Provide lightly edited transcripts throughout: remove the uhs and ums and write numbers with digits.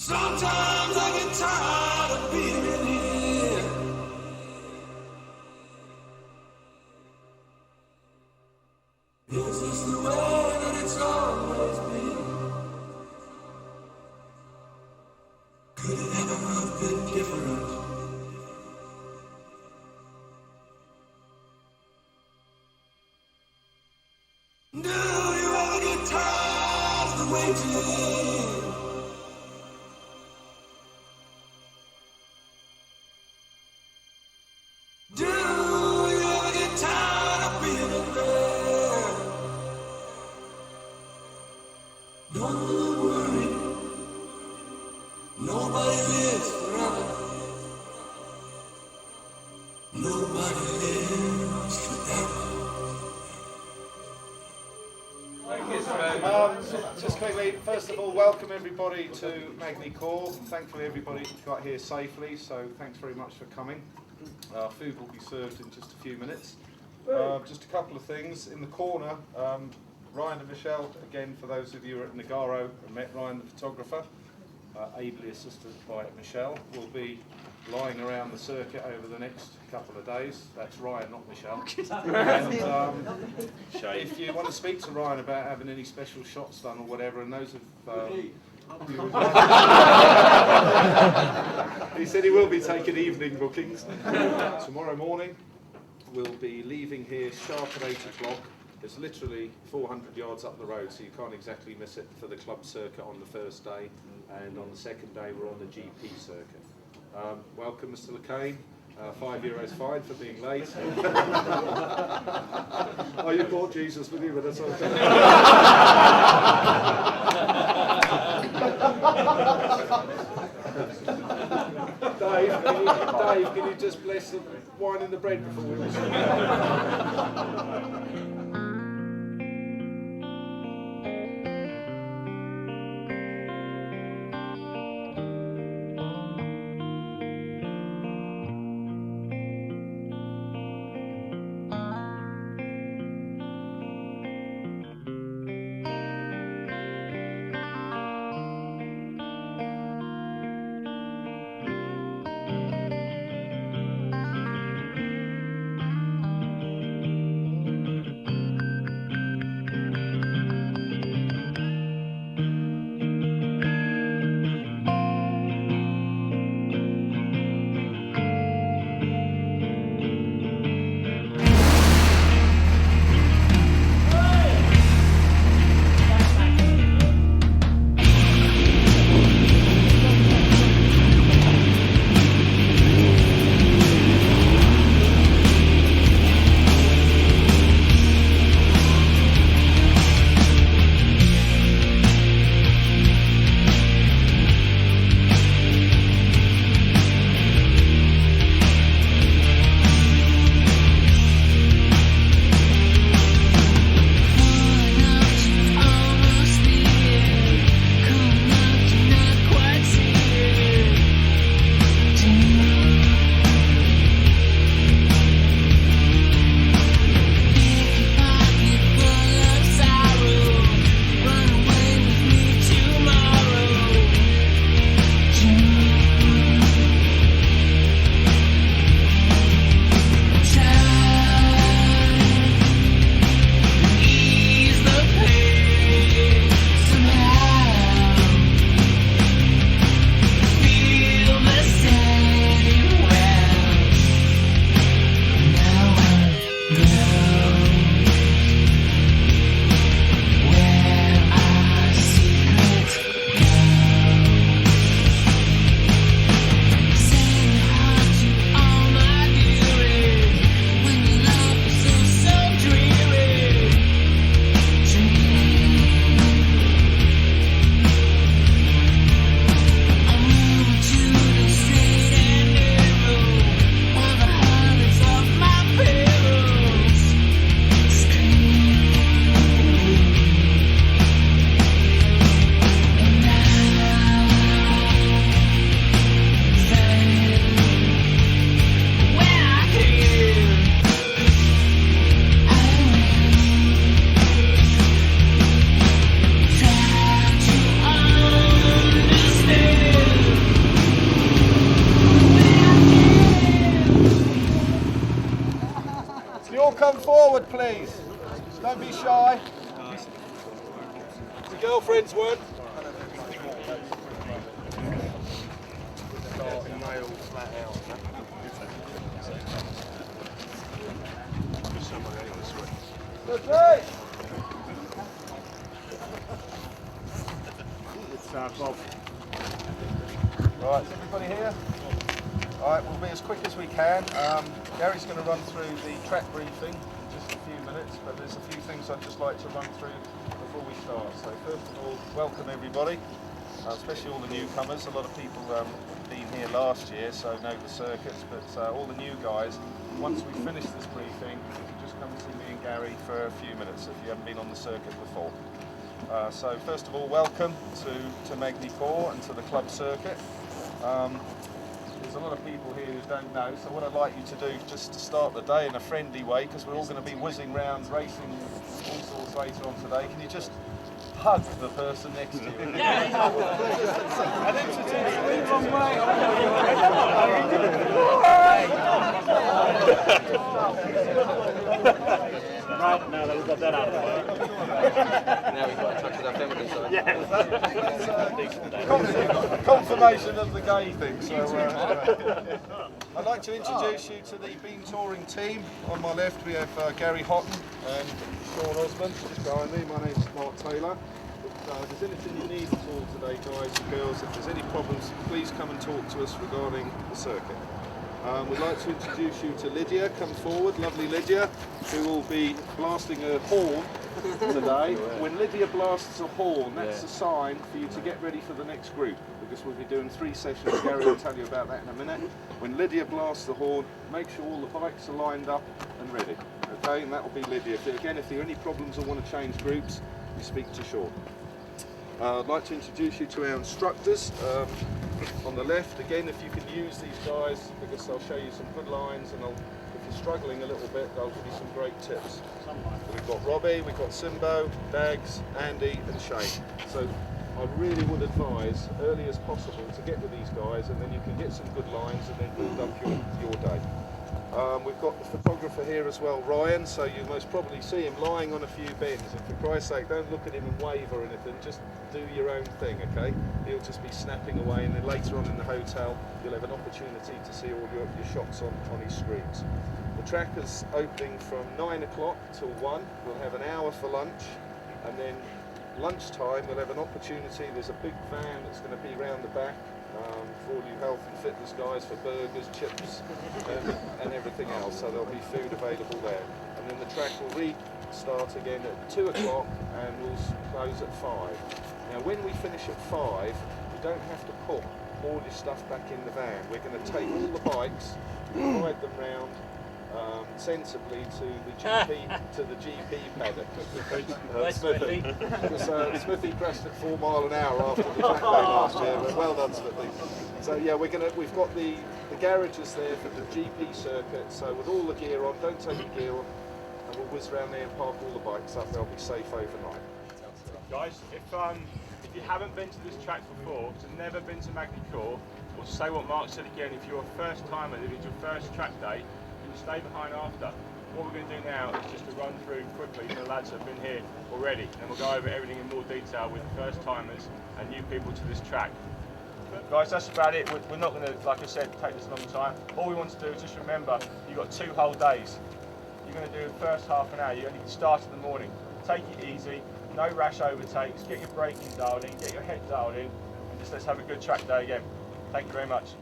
Sometimes I get tired of being in here. Is this the way that it's always been? Could it ever have been different? Do you ever get tired of waiting? Do you ever get tired of being in there? Don't worry, nobody lives forever. Nobody lives forever. Just quickly, first of all, welcome everybody to Magny Cours. Thankfully everybody got here safely, so thanks very much for coming. Food will be served in just a few minutes. Just a couple of things. In the corner, Ryan and Michelle, again for those of you who are at Nagaro and met Ryan the photographer, ably assisted by Michelle, will be lying around the circuit over the next couple of days. That's Ryan, not Michelle. And if you want to speak to Ryan about having any special shots done or whatever, and those of he said he will be taking evening bookings. Tomorrow morning we'll be leaving here sharp at 8 o'clock. It's literally 400 yards up the road, so you can't exactly miss it for the club circuit on the first day, and on the second day we're on the GP circuit. Welcome, Mr. LeCain. €5 fine for being late. Oh, you brought Jesus with you, but that's okay. Dave, can you just bless the wine and the bread before we receive? forward, please. Don't be shy. The girlfriends weren't. Okay. It's Bob. Right, is everybody here? Alright, we'll be as quick as we can. Gary's going to run through the track briefing in just a few minutes, but there's a few things I'd just like to run through before we start. So first of all, welcome everybody, especially all the newcomers. A lot of people been here last year, so know the circuits, but all the new guys, once we finish this briefing, you can just come and see me and Gary for a few minutes if you haven't been on the circuit before. So first of all, welcome to Magny Cours and to the club circuit. There's a lot of people here who don't know, so what I'd like you to do just to start the day in a friendly way, because we're all going to be whizzing round racing all sorts later on today, can you just hug the person next to you? Yeah. And introduce me the wrong way. Right, now that we've got that out of the way. Now we've got to touch with our feminine side. Yeah. Confirmation of the gay thing. So, I'd like to introduce you to the Beam Touring team. On my left we have Gary Houghton and Sean Osmond. Just behind me, my name's Mark Taylor. If there's anything you need at all today, guys and girls, if there's any problems, please come and talk to us regarding the circuit. We'd like to introduce you to Lydia. Come forward, lovely Lydia, who will be blasting a horn today. When Lydia blasts a horn, that's a sign for you to get ready for the next group, because we'll be doing 3 sessions. Gary will tell you about that in a minute. When Lydia blasts the horn, make sure all the bikes are lined up and ready. Okay, and that will be Lydia. Again, if there are any problems or want to change groups, you speak to Sean. I'd like to introduce you to our instructors. On the left, again, if you can use these guys, because they'll show you some good lines, and if you're struggling a little bit, they'll give you some great tips. We've got Robbie, we've got Simbo, Dags, Andy and Shane. So I really would advise, early as possible, to get with these guys, and then you can get some good lines and then build up your day. We've got the photographer here as well, Ryan, so you most probably see him lying on a few bins, and for Christ's sake, don't look at him and wave or anything, just do your own thing, okay? He'll just be snapping away, and then later on in the hotel, you'll have an opportunity to see all your shots on his screens. The track is opening from 9 o'clock till 1, we'll have an hour for lunch, and then lunchtime we'll have an opportunity, there's a big van that's going to be round the back, for all you health and fitness guys, for burgers, chips and everything else, so there'll be food available there. And then the track will restart again at 2 o'clock and we'll close at 5. Now when we finish at 5, you don't have to put all your stuff back in the van. We're going to take all the bikes, ride them round sensibly to the GP paddock. Smithy. Because Smithy crashed at 4 miles an hour after the track day last year. But well done, Smithy. So yeah, we've got the garages there for the GP circuit. So with all the gear on, don't take your gear on, and we'll whiz around there and park all the bikes up. They'll be safe overnight. Guys, if you haven't been to this track before, so never been to Magny Cours, or say what Mark said again, if you're a first timer, if it's your first track day, stay behind after. What we're going to do now is just to run through quickly for the lads that have been here already, and we'll go over everything in more detail with the first timers and new people to this track. Guys, that's about it. We're not going to, like I said, take this a long time. All we want to do is just remember, you've got 2 whole days. You're going to do the first half an hour. You only start in the morning. Take it easy, no rash overtakes, get your braking dialed in, get your head dialed in, and just let's have a good track day again. Thank you very much.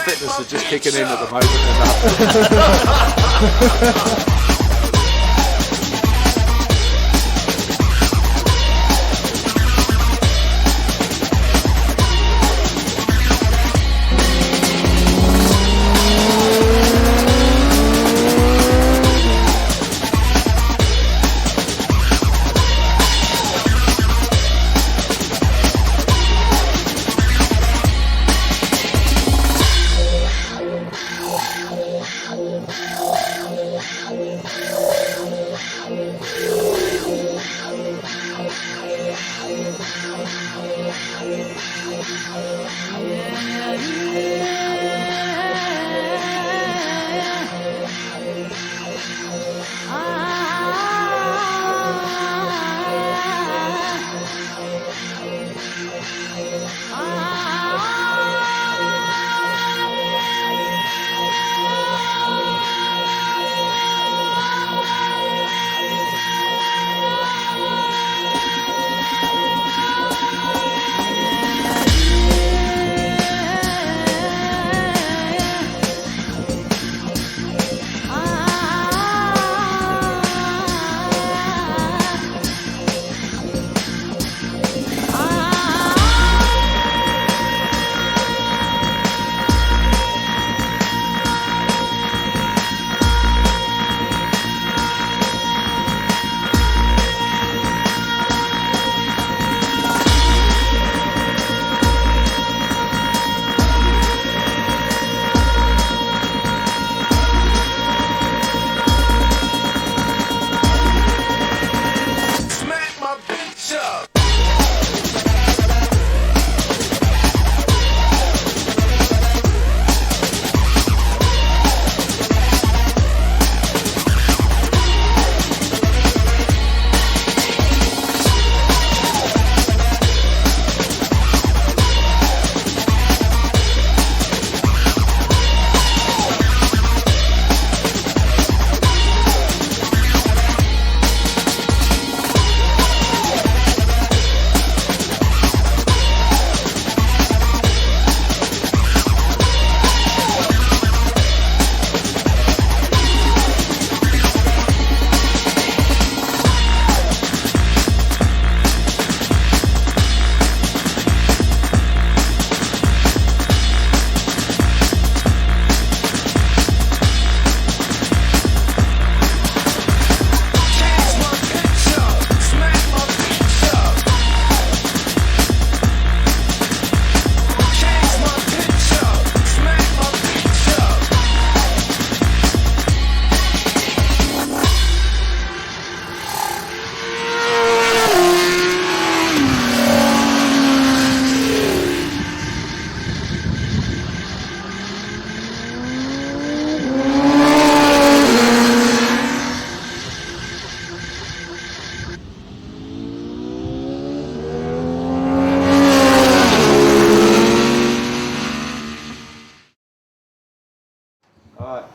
fitness are just kicking in at the moment.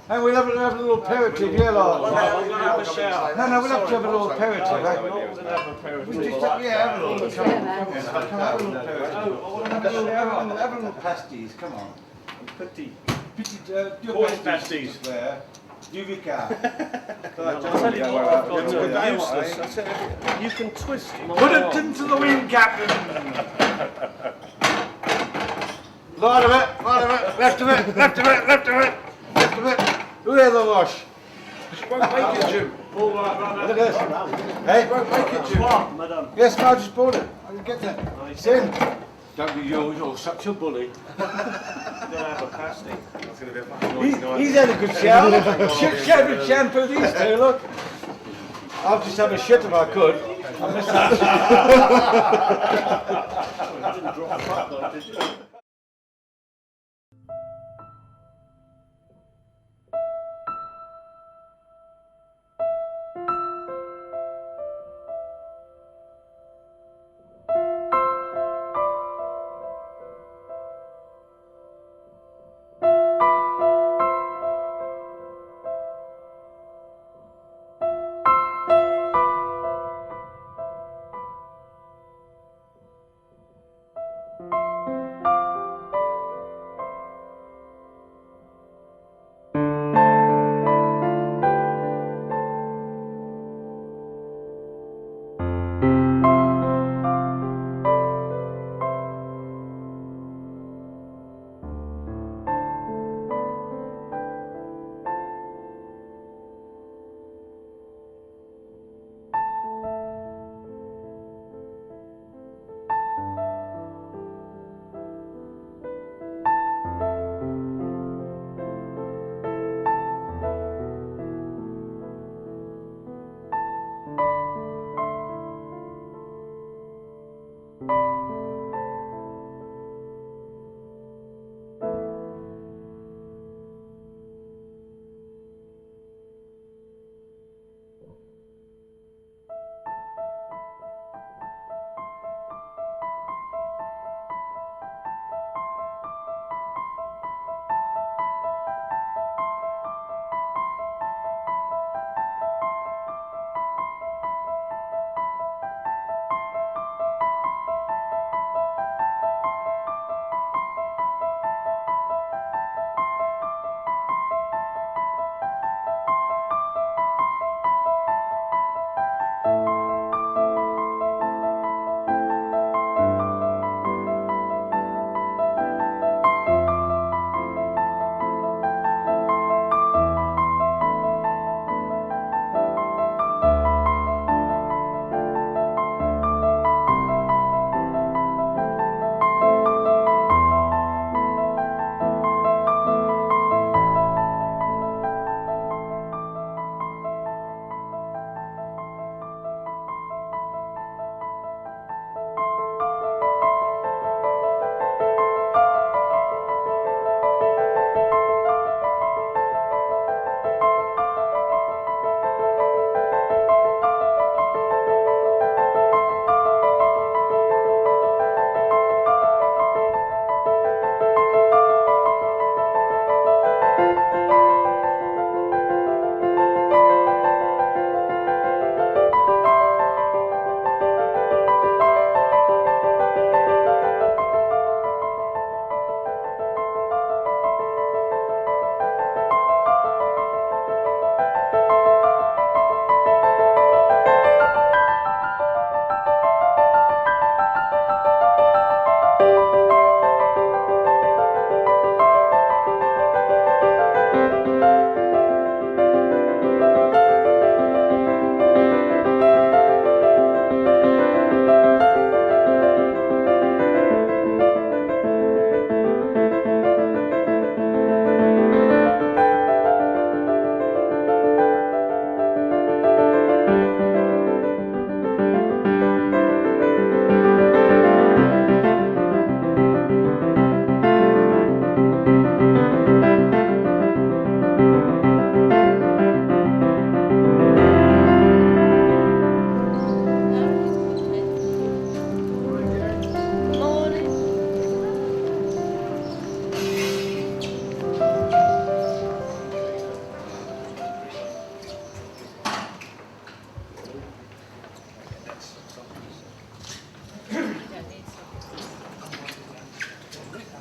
And we'll have a little aperitif, yeah, like. We're going to have a shout. No, we'll have to have a little aperitif, eh? We're going to have a aperitif. We just, yeah, have a little, come on, have a little aperitif. Have a little pasties, come on. Petit. Horse pasties. There. Yuvica. You can twist it. Put it into the wind, Captain. Right of it, left of it, left of it, left of it, left of it. Where's the wash? Won't make it, Jim. Look at this. Hey? Won't make it, Jim. Madam. Yes, I just bought it. I can get that. It's in. Don't be you're such a bully. Have a pasty. He's had a good shower. Showered with shampoo, these two, look. I'll just have a shit if I could. I miss that.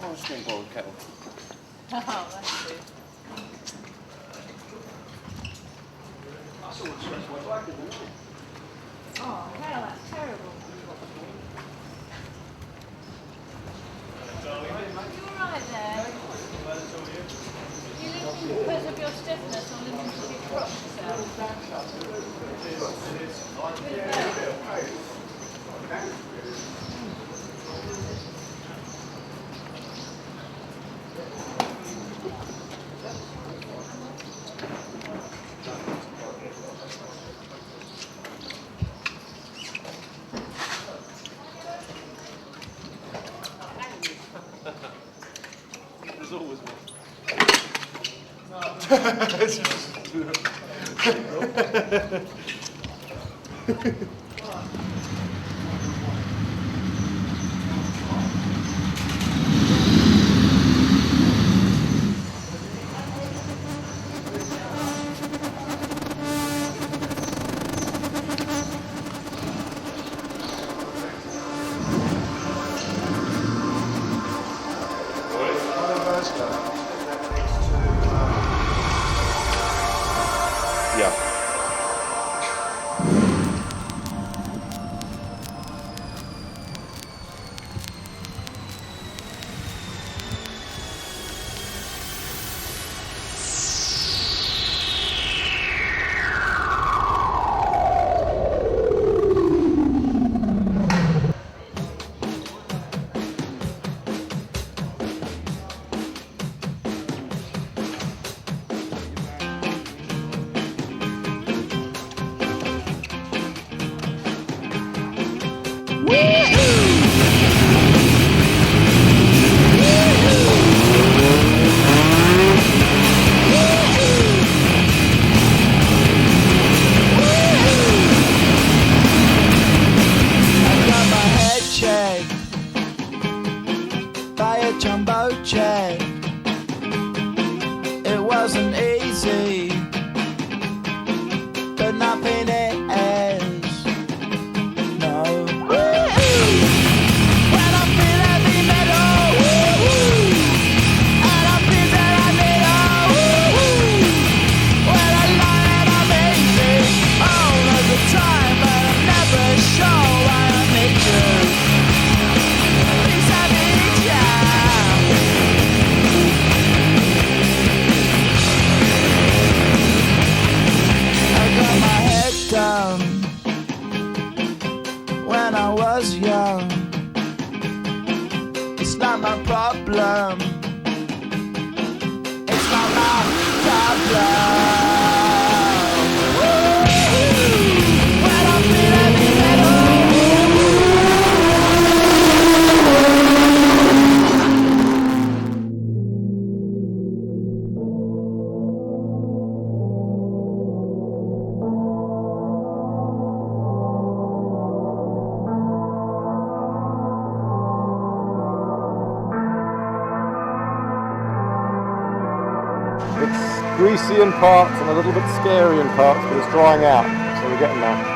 Oh, it's getting boiled kettle. Oh, that's good. Oh, hell, that's terrible. You all right there? You live because of your stiffness or living because you cropped yourself? There's always one. Yeah. jumbo jet. It wasn't easy, but nothing is. No. When I feel heavy metal, and I feel that I need when I lie and I'm easy all of the time, but I'm never sure why I need you. Please, I need ya. I got my head down when I was young. It's not my problem. It's not my problem. When I feel heavy metal. It's greasy in parts and a little bit scary in parts, but it's drying out, so we're getting there.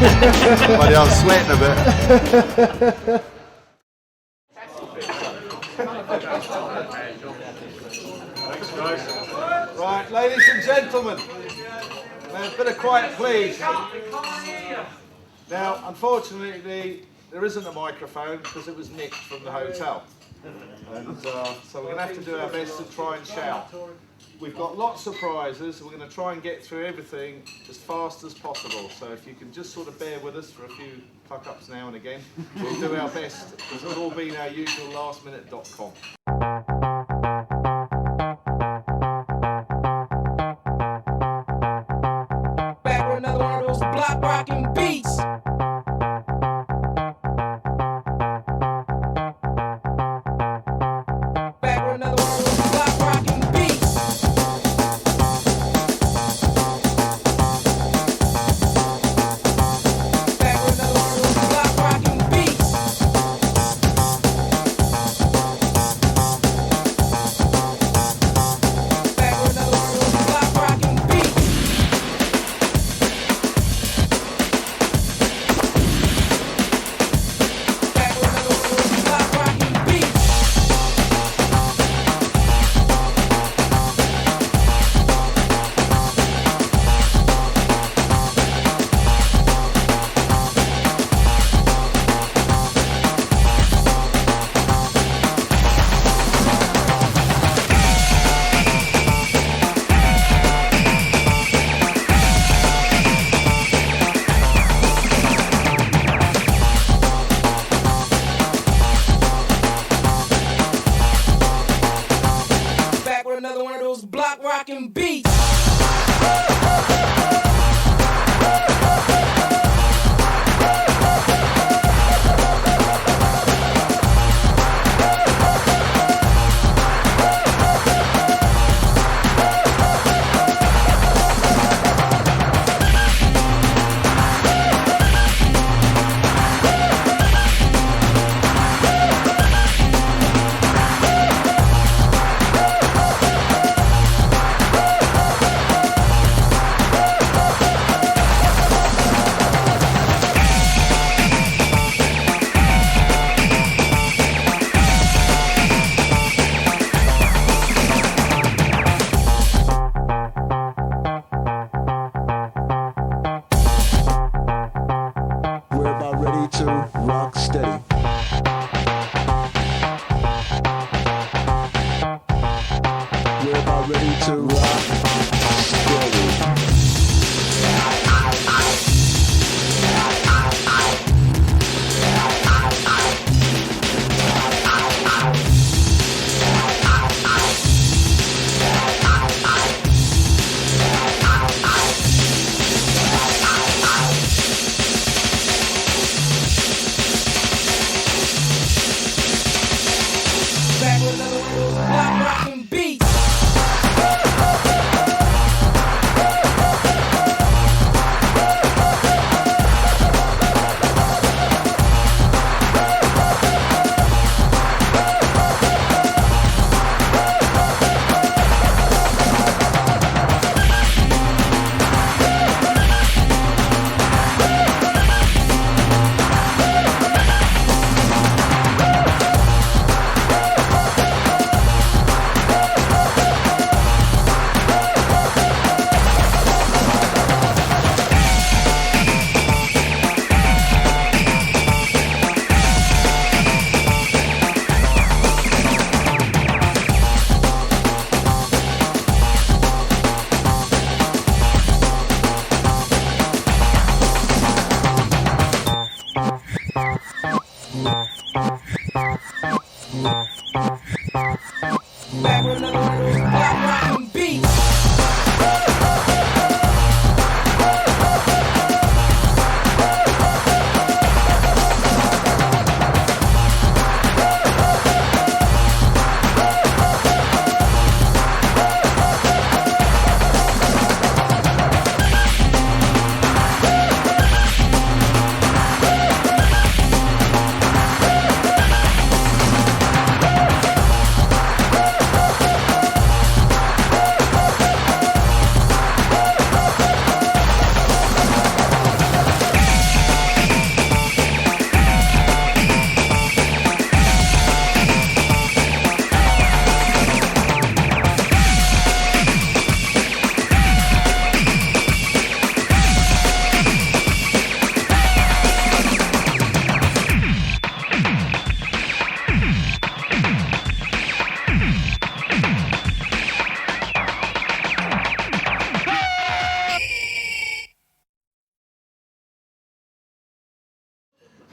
Buddy, I'm sweating a bit. Thanks, guys. Right, ladies and gentlemen, a bit of quiet, please. Now, unfortunately, there isn't a microphone because it was nicked from the hotel. And so we're going to have to do our best to try and shout. We've got lots of prizes. We're going to try and get through everything as fast as possible. So if you can just sort of bear with us for a few fuck-ups now and again, we'll do our best. It's all been our usual lastminute.com. Back with another one of those block rocking beats. Back with another one of those block rocking beats. Back with another one of those block rocking beats. Back with another one of those block rocking beats.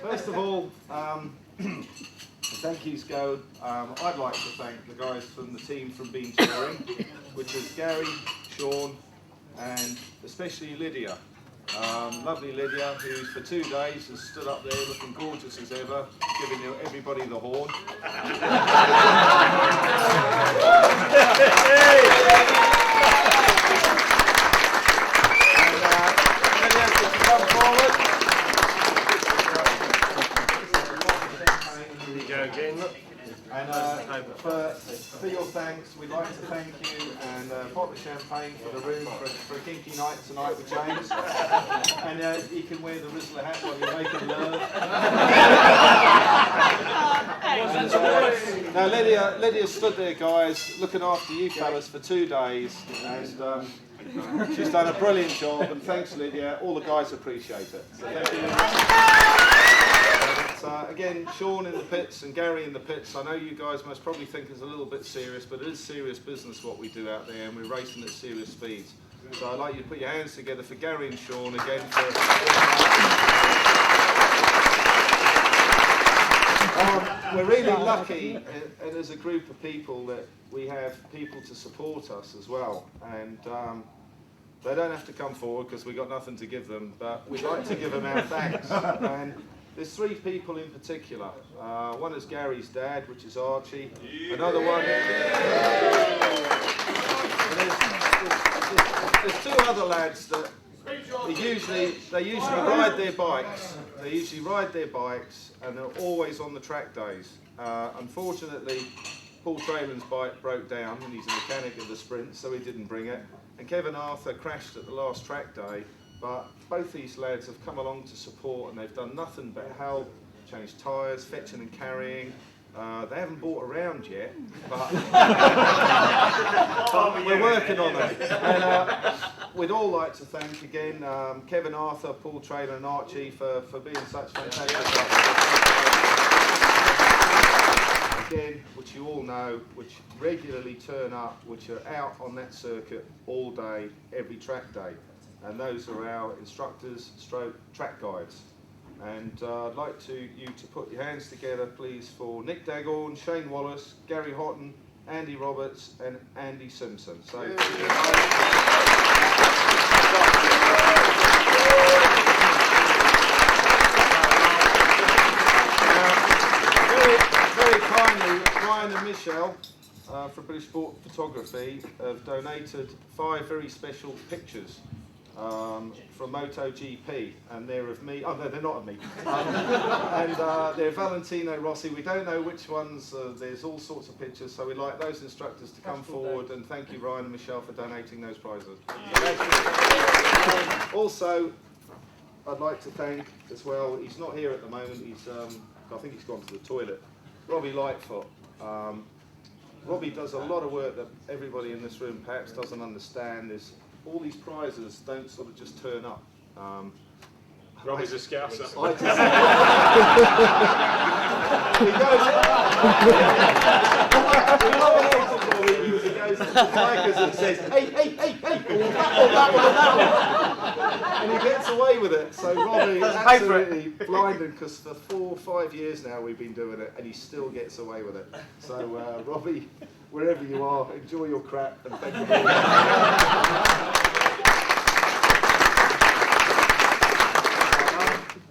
First of all, thank yous go. I'd like to thank the guys from the team from Bean Touring, which is Gary, Sean, and especially Lydia. Lovely Lydia, who for 2 days has stood up there looking gorgeous as ever, giving everybody the horn. And for your thanks, we'd like to thank you and pop the champagne for the room for a kinky night tonight with James. And you can wear the Rizzler hat while you're making love. Now Lydia stood there, guys, looking after you fellas for 2 days, and she's done a brilliant job. And thanks, Lydia. All the guys appreciate it. So thank you. Again, Sean in the pits and Gary in the pits, I know you guys must probably think it's a little bit serious, but it is serious business what we do out there, and we're racing at serious speeds. So I'd like you to put your hands together for Gary and Sean again. We're really lucky, and as a group of people, that we have people to support us as well. And they don't have to come forward because we've got nothing to give them, but we'd like to give them our thanks. And there's 3 people in particular. One is Gary's dad, which is Archie. Another one. There's 2 other lads that they usually ride their bikes. They usually ride their bikes, and they're always on the track days. Unfortunately, Paul Trayland's bike broke down, and he's a mechanic of the Sprint, so he didn't bring it. And Kevin Arthur crashed at the last track day. But both these lads have come along to support, and they've done nothing but help, change tyres, fetching and carrying. They haven't bought around yet, but we're working on it. And we'd all like to thank again Kevin Arthur, Paul Trayland and Archie for being such fantastic. Again, which you all know, which regularly turn up, which are out on that circuit all day, every track day. And those are our instructors, track guides. And I'd like you to put your hands together, please, for Nick Dagorn, Shane Wallace, Gary Houghton, Andy Roberts, and Andy Simpson. So, very kindly, Ryan and Michelle from British Sport Photography have donated 5 very special pictures. From MotoGP, and they're of me. Oh no, they're not of me. And they're Valentino Rossi. We don't know which ones. There's all sorts of pictures, so we'd like those instructors to come forward. And thank you, Ryan and Michelle, for donating those prizes. Also, I'd like to thank as well. He's not here at the moment. I think he's gone to the toilet. Robbie Lightfoot. Robbie does a lot of work that everybody in this room perhaps doesn't understand. All these prizes don't sort of just turn up. Robbie's a scouser. He goes to the bikers and says, hey, that one. And he gets away with it. So Robbie is absolutely blinded, because for 4 or 5 years now we've been doing it, and he still gets away with it. So Robbie, wherever you are, enjoy your crap, and thank you very much.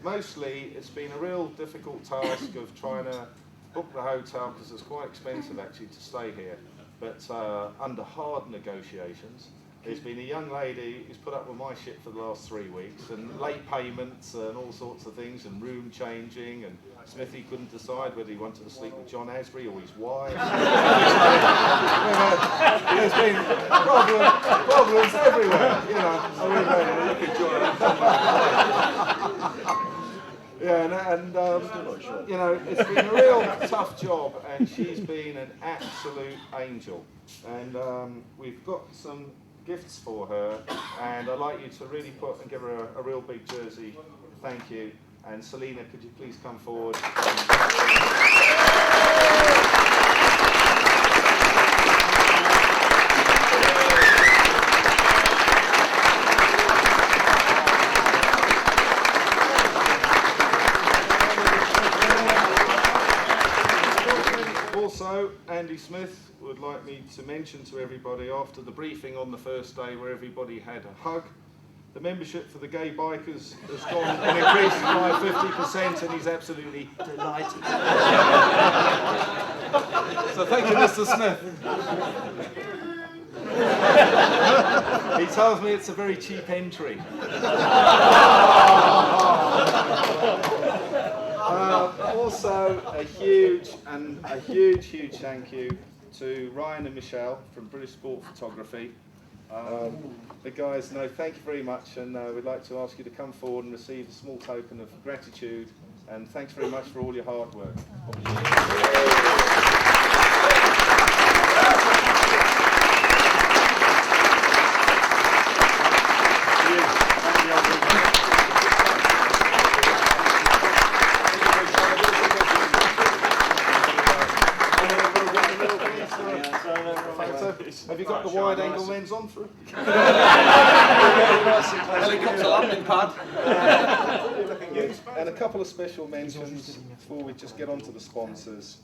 Mostly, it's been a real difficult task of trying to book the hotel, because it's quite expensive actually to stay here. But under hard negotiations, there's been a young lady who's put up with my shit for the last 3 weeks, and late payments and all sorts of things, and room changing, and Smithy couldn't decide whether he wanted to sleep with John Asbury or his wife. There's been problems everywhere, you know. Yeah, and you know, it's been a real tough job, and she's been an absolute angel. And we've got some gifts for her, and I'd like you to really put and give her a real big jersey. Thank you. And Selena, could you please come forward? Also, Andy Smith would like me to mention to everybody after the briefing on the first day where everybody had a hug, the membership for the gay bikers has gone and increased by 50% and he's absolutely delighted. So thank you, Mr. Smith. He tells me it's a very cheap entry. Also, a huge thank you to Ryan and Michelle from British Sport Photography. The guys, thank you very much, and we'd like to ask you to come forward and receive a small token of gratitude, and thanks very much for all your hard work. Have you got the wide angle lens on through? Helicopter landing pad. And a couple of special mentions before we just get on to the sponsors.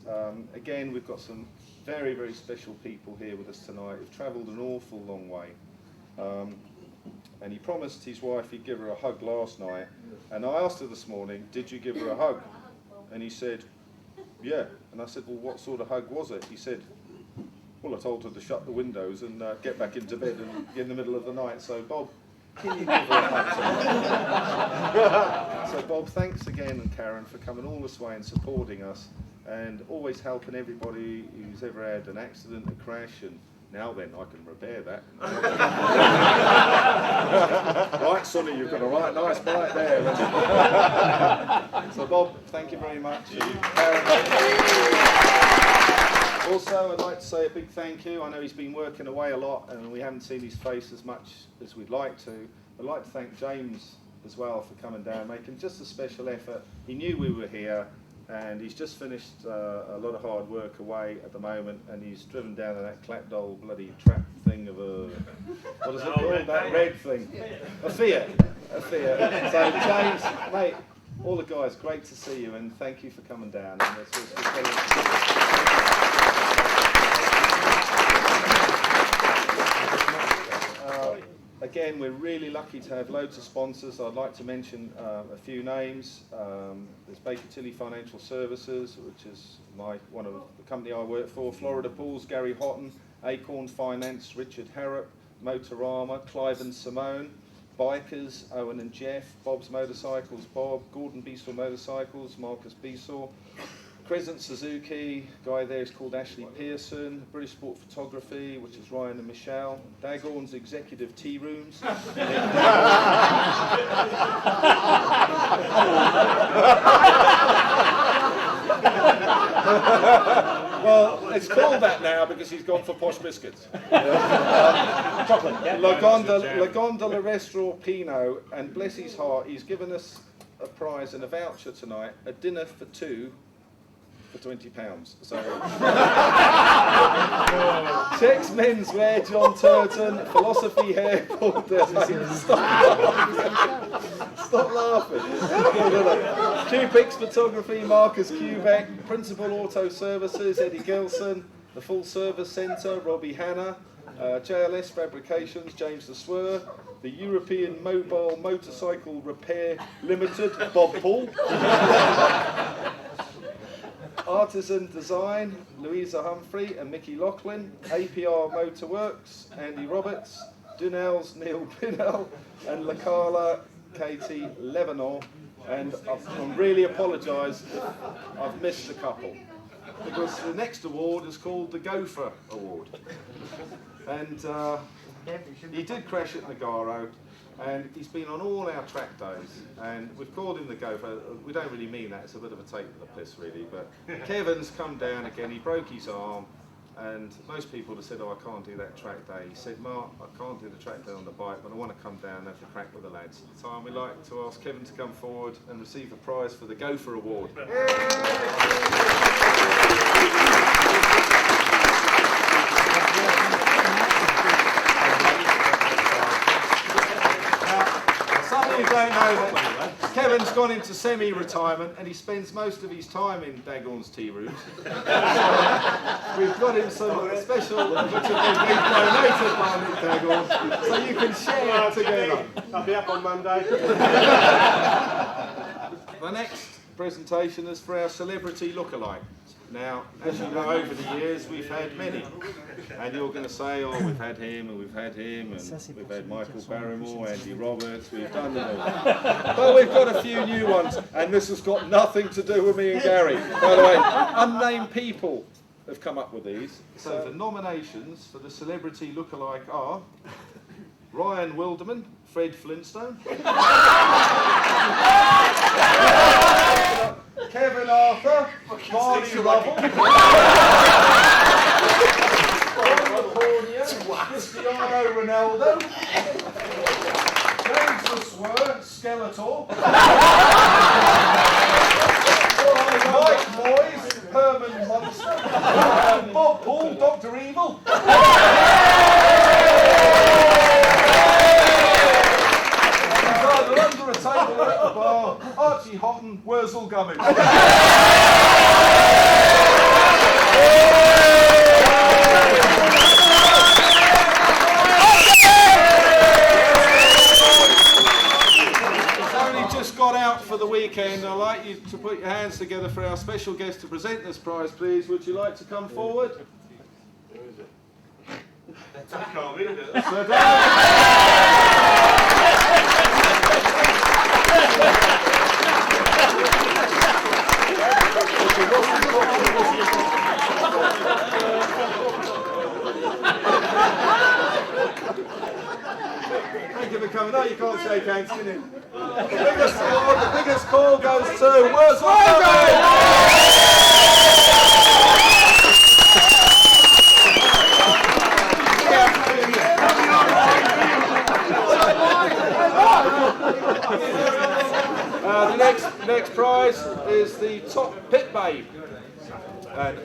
Again, we've got some very, very special people here with us tonight who've travelled an awful long way. And he promised his wife he'd give her a hug last night. And I asked her this morning, did you give her a hug? And he said, yeah. And I said, well, what sort of hug was it? He said, well, I told her to shut the windows and get back into bed in the middle of the night. So, Bob, can you give her a hug? So, Bob, thanks again, and Karen, for coming all this way and supporting us and always helping everybody who's ever had an accident, a crash, and now then, I can repair that. Right, Sonny, you've got a right nice bite there. So, Bob, thank you very much. Also, I'd like to say a big thank you. I know he's been working away a lot and we haven't seen his face as much as we'd like to. I'd like to thank James as well for coming down, making just a special effort. He knew we were here and he's just finished a lot of hard work away at the moment, and he's driven down to that clapdoll bloody trap thing of a, what is it called, that red thing? A Fiat. So James, mate, all the guys, great to see you and thank you for coming down. And again, we're really lucky to have loads of sponsors. I'd like to mention a few names. There's Baker Tilly Financial Services, which is one of the company I work for. Florida Pools, Gary Houghton. Acorn Finance, Richard Harrop. Motorama, Clive and Simone. Bikers, Owen and Jeff. Bob's Motorcycles, Bob. Gordon Beesall Motorcycles, Marcus Beesall. Crescent Suzuki, guy there is called Ashley Pearson. British Sport Photography, which is Ryan and Michelle. Daghorn's Executive Tea Rooms. Well, it's called that now because he's gone for posh biscuits. Chocolate. Yeah. La Gondola Restaurant Pinot, and bless his heart, he's given us a prize and a voucher tonight, a dinner for two, for £20. So Checks Menswear, John Turton, Philosophy Hair, Paul Stop laughing. Q-Pix Photography, Marcus Quebec, Principal Auto Services, Eddie Gilson, the Full Service Centre, Robbie Hanna, JLS Fabrications, James the Swir, the European Mobile Motorcycle Repair Limited, Bob Paul. Artisan Design, Louisa Humphrey and Mickey Laughlin. APR Motorworks, Andy Roberts. Dunel's Neil Pinnell and Lacala Katie Lebanon. And I really apologise if I've missed a couple, because the next award is called the Gopher Award. And he did crash at Nagaro, and he's been on all our track days, and we've called him the Gopher. We don't really mean that, it's a bit of a take to the piss really, but Kevin's come down again, he broke his arm, and most people have said, oh, I can't do that track day. He said, Mark, I can't do the track day on the bike, but I want to come down and have the crack with the lads. At the time, we'd like to ask Kevin to come forward and receive the prize for the Gopher Award. Some of you don't know that. Kevin's gone into semi-retirement and he spends most of his time in Dagon's tea rooms. So we've got him some special, which have been donated by Nick Dagon, so you can share together. I'll be up on Monday. The next presentation is for our celebrity lookalike. Now, as you know, over the years we've had many, and you're going to say, oh, we've had him, and we've had him, and we've had Michael Barrymore, Andy Roberts, we've done them all. But we've got a few new ones, and this has got nothing to do with me and Gary. By the way, unnamed people have come up with these. So the nominations for the celebrity lookalike are Ryan Wilderman, Fred Flintstone, Kevin Arthur, Marty Rubble, Cristiano Ronaldo, James the Swur, Skeletor, Mike Moyes, Herman Munster, Bob Paul, Dr. Evil. Under a table at the bar, Archie Houghton, Wurzel Gummidge. It's only just got out for the weekend. I'd like you to put your hands together for our special guest to present this prize, please. Would you like to come forward? Where is it? I can't read it. Sir Thank you for coming. No, you can't shake hands, can you? The biggest call goes to Wurzel Gummidge! The next prize is the top pit babe. And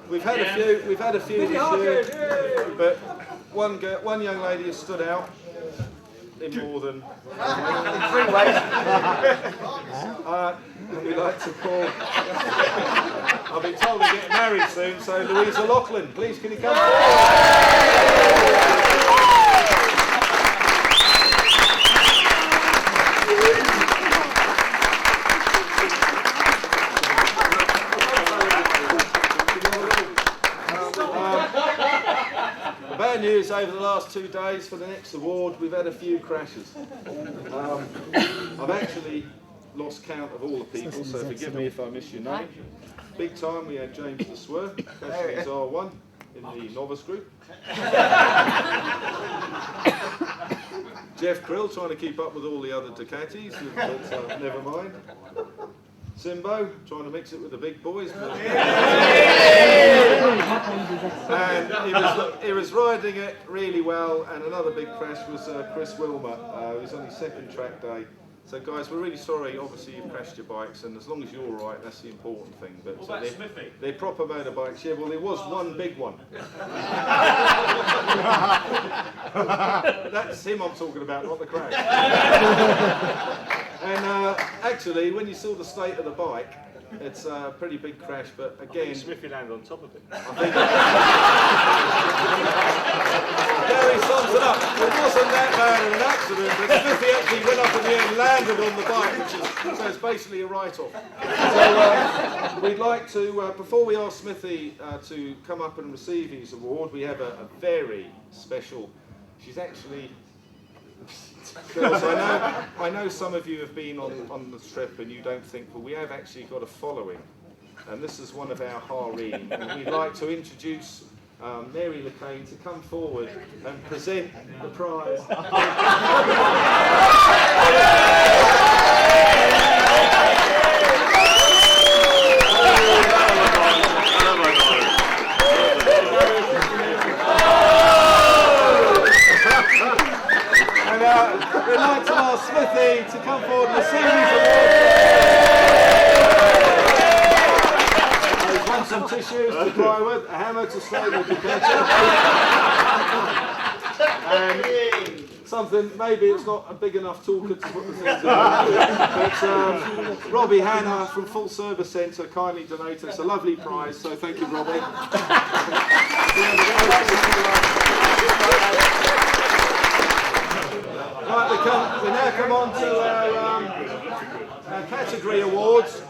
we've had a few this year, but one young lady has stood out in more than 3 ways. We like to call. I've been told we're getting married soon, so Louisa Loughlin, please can you come forward? Bad news over the last 2 days for the next award, we've had a few crashes. I've actually lost count of all the people, so forgive me if I miss your name. Big time, we had James the Swur, crashing his R1 in the novice group. Jeff Krill trying to keep up with all the other Ducatis, but never mind. Simbo trying to mix it with the big boys. And he was riding it really well, and another big crash was Chris Wilmer, who was on his second track day. So guys, we're really sorry, obviously you've crashed your bikes, and as long as you're all right, that's the important thing. But what about Smithy? They're proper motorbikes, yeah, well there was one big one. That's him I'm talking about, not the crash. And actually, when you saw the state of the bike, it's a pretty big crash, but again... Smithy landed on top of it. I think Gary sums it up. It wasn't that bad of an accident, but Smithy actually went up in the air and landed on the bike, so it's basically a write-off. So we'd like to, before we ask Smithy to come up and receive his award, we have a very special... She's actually... Girls, I know some of you have been on the trip and you don't think, but we have actually got a following, and this is one of our harem, and we'd like to introduce Mary LeCain to come forward and present the prize. We'd like to ask Smithy to come forward and receive his award. He's won some tissues to dry with, a hammer to slowly decanter. And something, maybe it's not a big enough toolkit to put the things in, but Robbie Hannah from Full Service Centre kindly donated us a lovely prize, so thank you, Robbie. Right, we now come on to our category awards.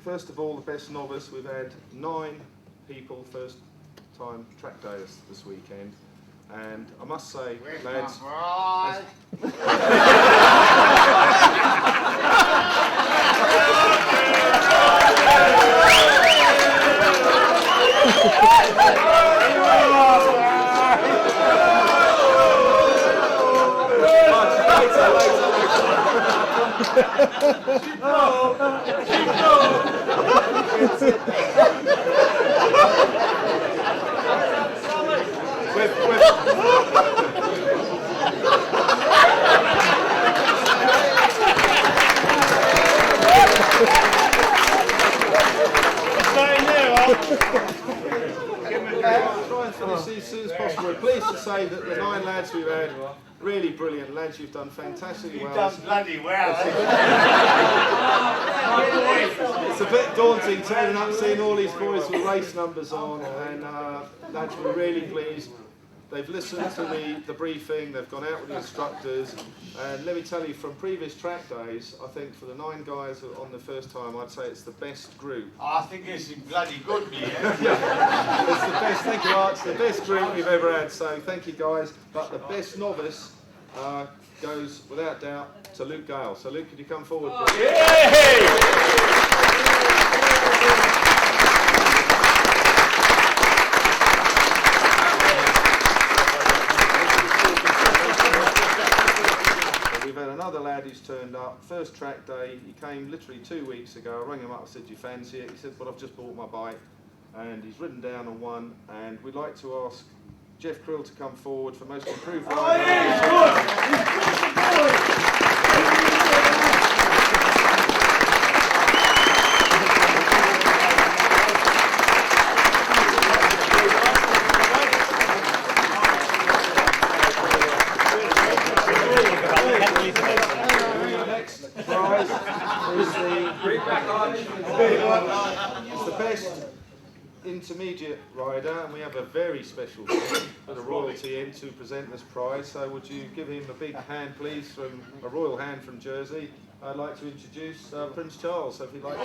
First of all, the best novice, we've had 9 people first time track days this weekend, and I must say, lads, try and finish these as soon as possible. We're pleased to say that the 9 lads we've had, really brilliant lads, you've done fantastically well. You've done bloody well, It's a bit daunting turning up seeing all these boys with race numbers on, and lads, we're really pleased. They've listened to the briefing, they've gone out with the instructors, and let me tell you, from previous track days, I think for the 9 guys on the first time, I'd say it's the best group. I think it's bloody good, yeah. It's the best, thank you, Art, it's the best group we've ever had, so thank you guys. But the best novice goes, without doubt, to Luke Gale. So Luke, could you come forward, please? Another lad who's turned up, first track day, he came literally 2 weeks ago. I rang him up, I said, do you fancy it? He said, well, I've just bought my bike, and he's ridden down on one, and we'd like to ask Jeff Krill to come forward for most improved rider. Oh, yeah, It's the best intermediate rider, and we have a very special bit of royalty in to present this prize. So would you give him a big hand, please, from a royal hand from Jersey? I'd like to introduce Prince Charles, so if you'd like to.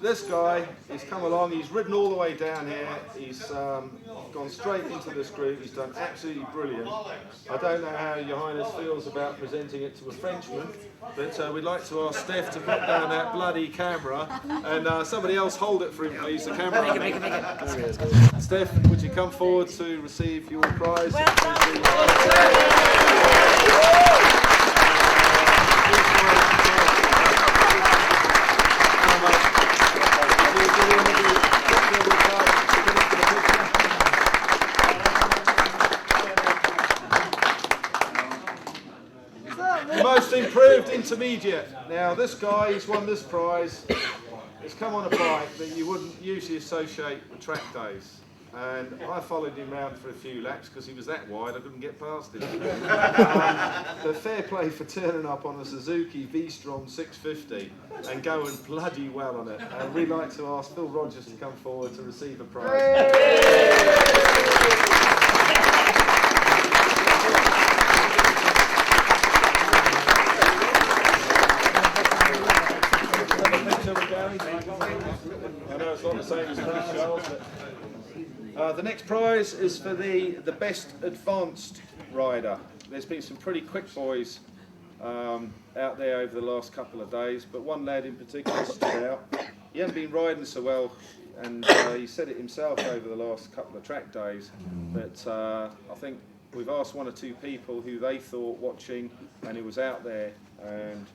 This guy, he's come along, he's ridden all the way down here, he's gone straight into this group, he's done absolutely brilliant. I don't know how Your Highness feels about presenting it to a Frenchman, but we'd like to ask Steph to put down that bloody camera, and somebody else hold it for him, please, the camera. Make it. Steph, would you come forward to receive your prize? Well done. Most improved intermediate. Now this guy who's won this prize has come on a bike that you wouldn't usually associate with track days. And I followed him around for a few laps because he was that wide I couldn't get past him. But fair play for turning up on a Suzuki V-Strom 650 and going bloody well on it. And we'd like to ask Phil Rogers to come forward to receive a prize. I know it's not the same as Prince Charles, but the next prize is for the best advanced rider. There's been some pretty quick boys out there over the last couple of days, but one lad in particular stood out. He hasn't been riding so well, and he said it himself over the last couple of track days, but I think we've asked one or two people who they thought watching and who was out there, and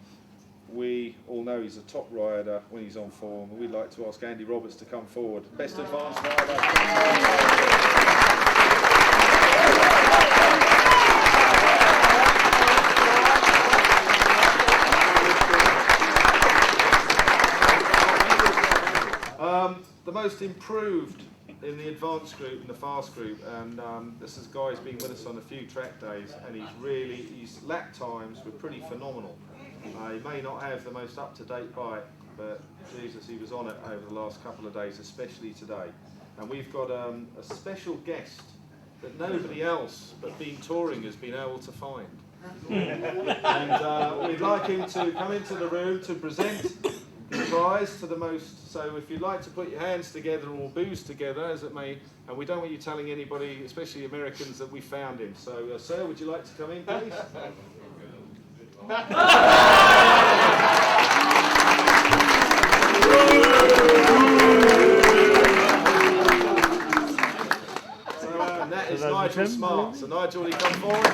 we all know he's a top rider when he's on form. We'd like to ask Andy Roberts to come forward. Best advanced rider. The most improved in the advanced group and the fast group, and this is guy's been with us on a few track days, and his lap times were pretty phenomenal. He may not have the most up-to-date bike, but Jesus, he was on it over the last couple of days, especially today. And we've got a special guest that nobody else but Bean Touring has been able to find. And we'd like him to come into the room to present the prize to the most. So if you'd like to put your hands together or booze together, as it may, and we don't want you telling anybody, especially Americans, that we found him. So sir, would you like to come in, please? And that is Nigel Smart. So Nigel, will you come forward?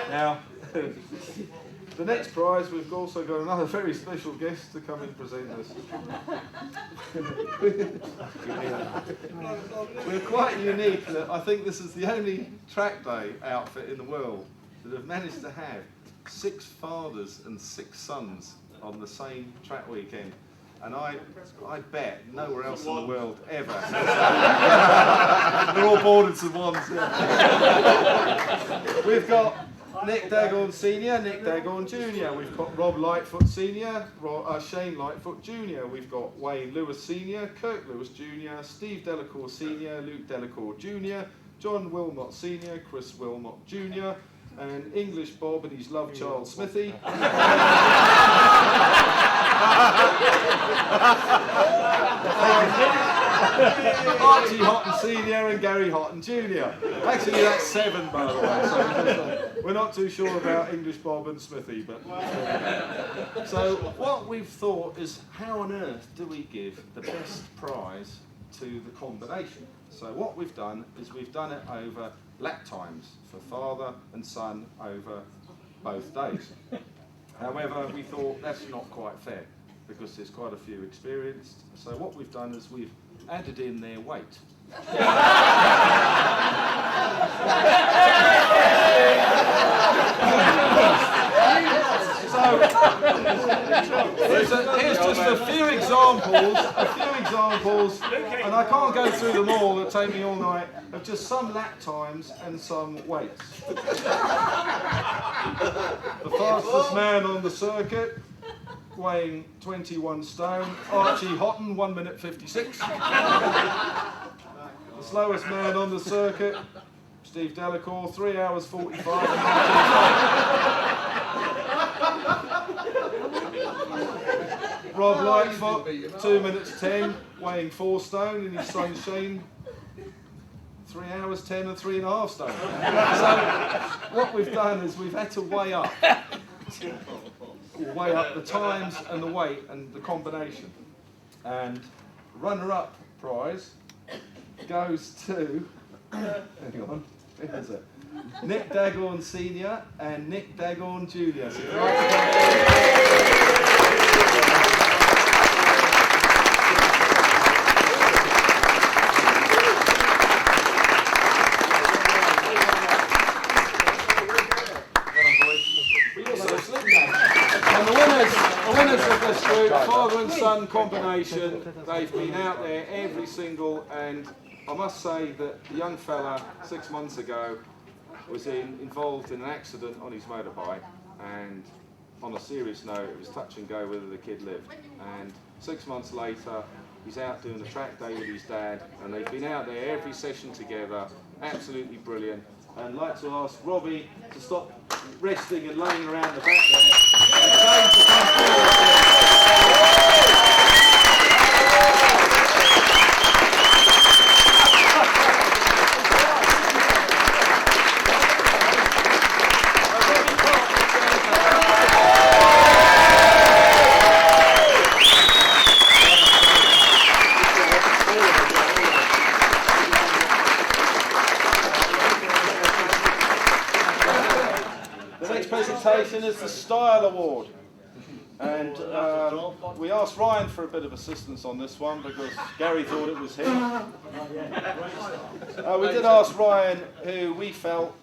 Now, the next prize, we've also got another very special guest to come and present us. We're quite unique. I think this is the only track day outfit in the world that have managed to have 6 fathers and 6 sons on the same track weekend. And I bet nowhere else in the world ever. They're all born in St. Ones. We've got Nick Dagon Senior, Nick Dagon Junior. We've got Rob Lightfoot Senior, Shane Lightfoot Junior. We've got Wayne Lewis Senior, Kirk Lewis Junior, Steve Delacour Senior, Luke Delacour Junior, John Wilmot Senior, Chris Wilmot Junior, and English Bob and his love child Smithy. Archie Houghton Senior and Gary Houghton Junior. Actually, that's 7, by the way. So we're not too sure about English Bob and Smithy, but so what we've thought is, how on earth do we give the best prize to the combination? So what we've done is we've done it over lap times for father and son over both days. However, we thought that's not quite fair because there's quite a few experienced. So what we've done is we've added in their weight. So here's just a few examples, and I can't go through them all, it'll take me all night, of just some lap times and some weights. The fastest man on the circuit, weighing 21 stone, Archie Houghton, 1 minute 56. The slowest man on the circuit, Steve Delacour, 3 hours 45. Rob Lightfoot, 2 minutes 10, weighing 4 stone, and his son Shane, 3 hours 10 and 3.5 stone. So what we've done is we've had to weigh up the times and the weight and the combination. And runner-up prize goes to, hang on, where is it? Nick Dagon Senior and Nick Dagon Junior. So the winners of this group, father and son combination, they've been out there every single, and I must say that the young fella 6 months ago was involved in an accident on his motorbike, and on a serious note, it was touch and go whether the kid lived. And 6 months later, he's out doing a track day with his dad, and they've been out there every session together, absolutely brilliant. And I'd like to ask Robbie to stop resting and laying around the back there. And James to come forward. Presentation is the Style Award, and we asked Ryan for a bit of assistance on this one because Gary thought it was him. We did ask Ryan, who we felt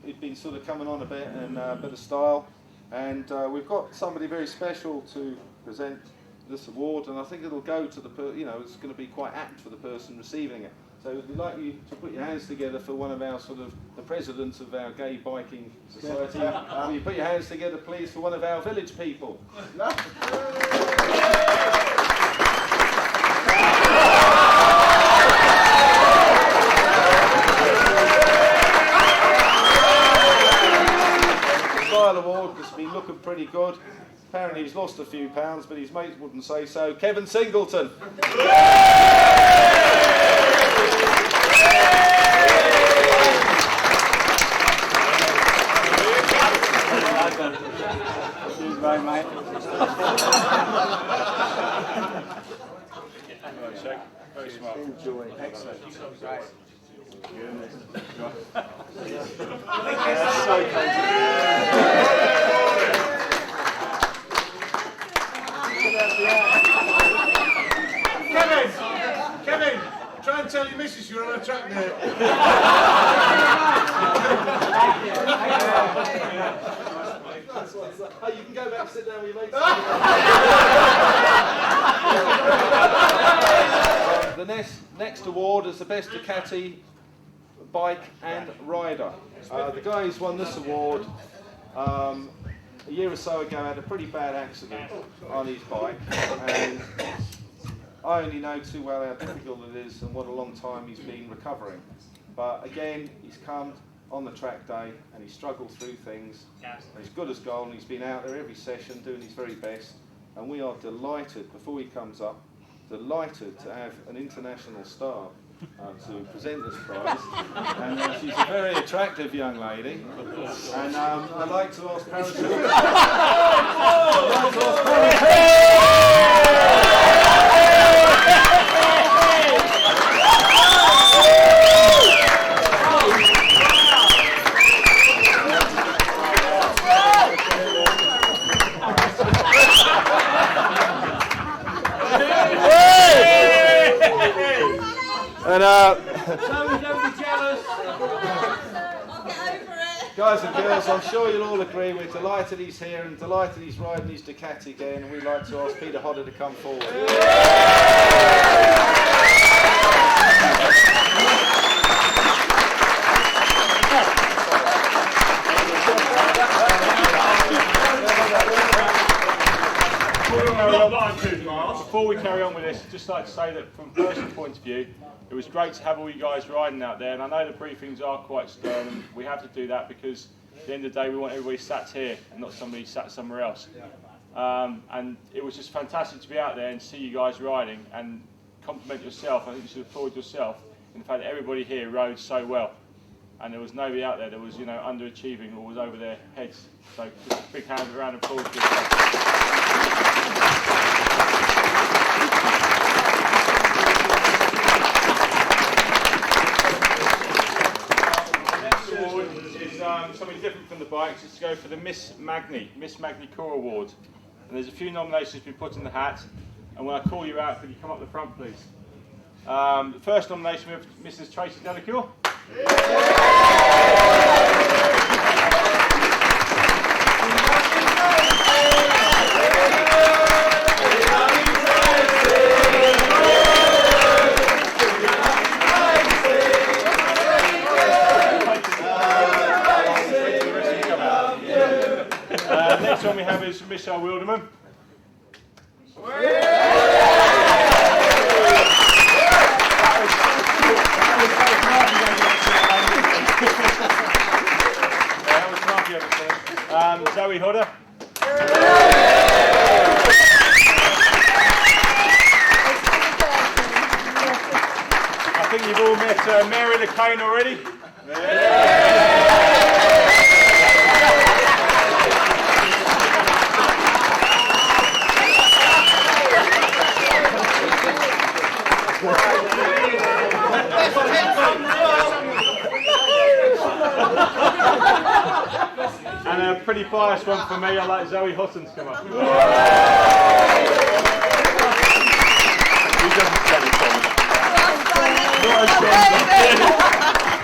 he'd been sort of coming on a bit and a bit of style, and we've got somebody very special to present this award, and I think it'll go to the it's going to be quite apt for the person receiving it. So we'd like you to put your hands together for one of our the presidents of our gay biking society. Will you put your hands together, please, for one of our village people? Style Award has been looking pretty good. Apparently he's lost a few pounds, but his mates wouldn't say so. Kevin Singleton. Cheers, mate. Very smart. Enjoy. Excellent. Great. So Kevin, try and tell your missus you're on a track there. Hey, you can go back and sit down with your mates. The next award is the best Ducati bike and rider. The guy who's won this award a year or so ago had a pretty bad accident on his bike, and I only know too well how difficult it is and what a long time he's been recovering. But again, he's come on the track day and he's struggled through things. He's good as gold, and he's been out there every session doing his very best. And we are delighted, before he comes up, delighted to have an international star to present this prize. And she's a very attractive young lady. And I'd like to ask guys and girls, I'm sure you'll all agree we're delighted he's here and delighted he's riding his Ducati again, and we'd like to ask Peter Hodder to come forward. Before we carry on with this, I'd just like to say that from a personal point of view, it was great to have all you guys riding out there, and I know the briefings are quite stern, and we have to do that because at the end of the day we want everybody sat here and not somebody sat somewhere else. And it was just fantastic to be out there and see you guys riding and compliment yourself. I think you should applaud yourself in the fact that everybody here rode so well, and there was nobody out there that was underachieving or was over their heads. So just a big round of applause to yourself. Something different from the bikes. It's to go for the Miss Magny Cours Award. And there's a few nominations been put in the hat, and when I call you out, could you come up the front, please? The first nomination we have Mrs. Tracy Delacour. Next one we have is Michelle Wilderman. That was Marky over think you've all met Mary LeCane already. And a pretty biased one for me, I like Zoe Houghton to come up. Who doesn't tell it, Tommy?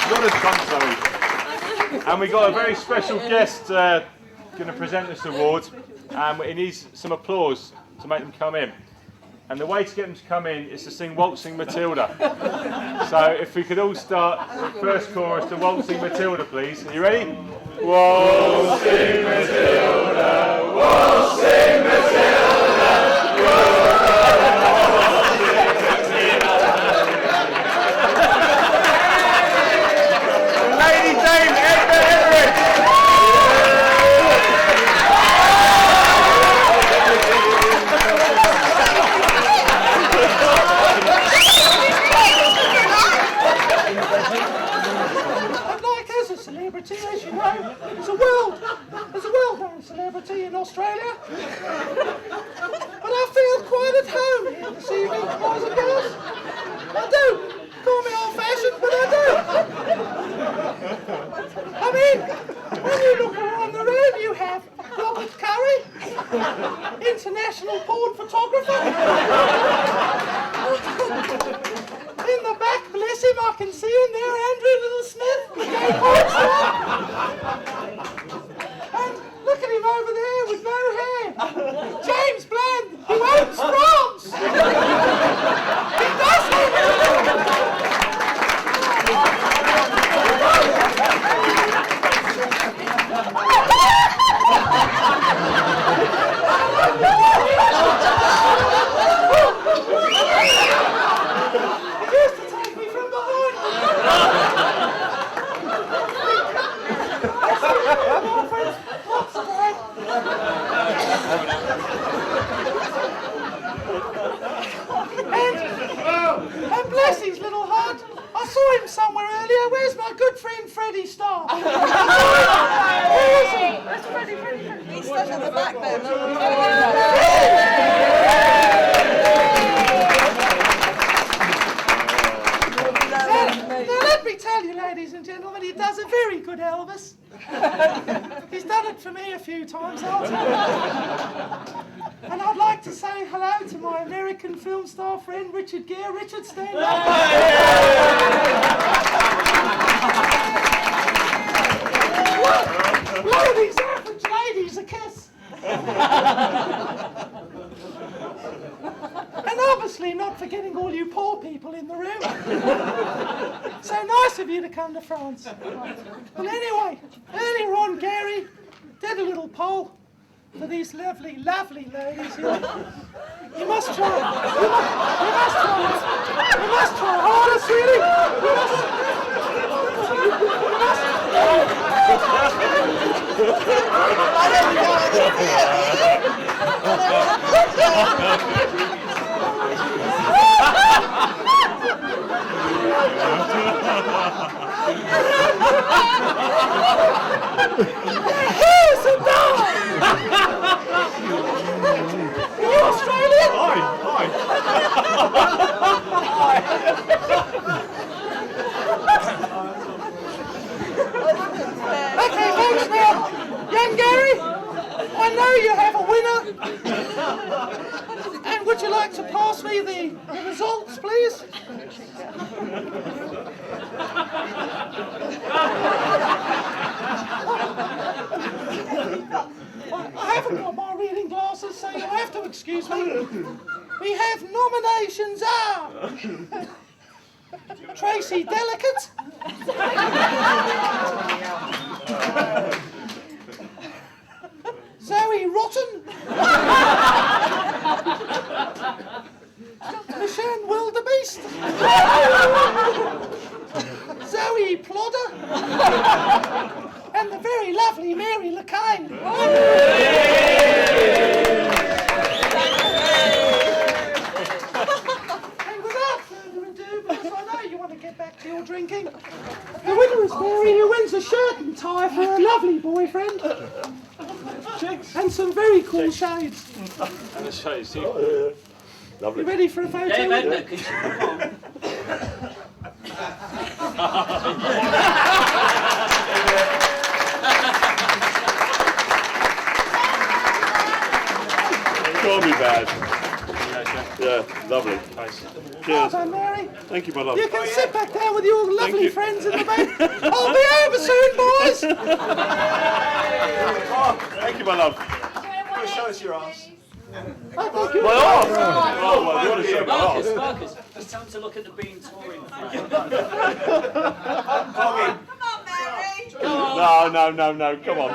Not as fun, Zoe. And we got a very special guest going to present this award. It needs some applause to make them come in. And the way to get them to come in is to sing Waltzing Matilda. So if we could all start the first chorus to Waltzing Matilda, please. Are you ready? Waltzing Matilda, Waltzing Matilda, Lady Dame Edna Everett. As you know, there's a well-known celebrity in Australia. But I feel quite at home here this evening, boys and girls. I do. Call me old-fashioned, but I do. I mean, when you look around the room, you have Robert Curry, international porn photographer. In the back, bless him, I can see him there, Andrew Little Smith, the gay porn star. And look at him over there with no hair. James Bland, who owns France. He does have and bless his little heart, I saw him somewhere earlier. Where's my good friend Freddie Starr? Where is he? That's Freddie. He's stuck at the back there. Now let me tell you, ladies and gentlemen, he does a very good Elvis. He's done it for me a few times, and I'd like to say hello to my American film star friend Richard Gere. Richard, stand up. Blow these average ladies a kiss. And obviously not forgetting all you poor people in the room. So nice of you to come to France. Well, anyway, earlier on, Gary did a little poll for these lovely, lovely ladies here. You must try. You must try harder, sweetie. Here's a dog! Are you Australian? Okay, folks, now, young Gary, I know you have a winner. And would you like to pass me the results, please? I haven't got my reading glasses, so you'll have to excuse me. We have nominations are Tracy Delicate, Zoe Rotten, Michelle Wildebeest, Zoe Plodder, and the very lovely Mary LeCane. And without further ado, because I know you want to get you're drinking. The winner is Mary, who wins a shirt and tie for her lovely boyfriend. And some very cool shades. And the shades. You ready for a photo? Dave Edna, could you come on? Call me bad. Yeah, lovely. Nice. Well done, Mary. Thank you, my love. You can sit back there with your lovely friends in the back. I'll be over soon, boys. Thank you, my love. Show us your ass. I think you My arse! Oh, well, you want to show my arse? Marcus, just tell him to look at the bean touring. No, come on.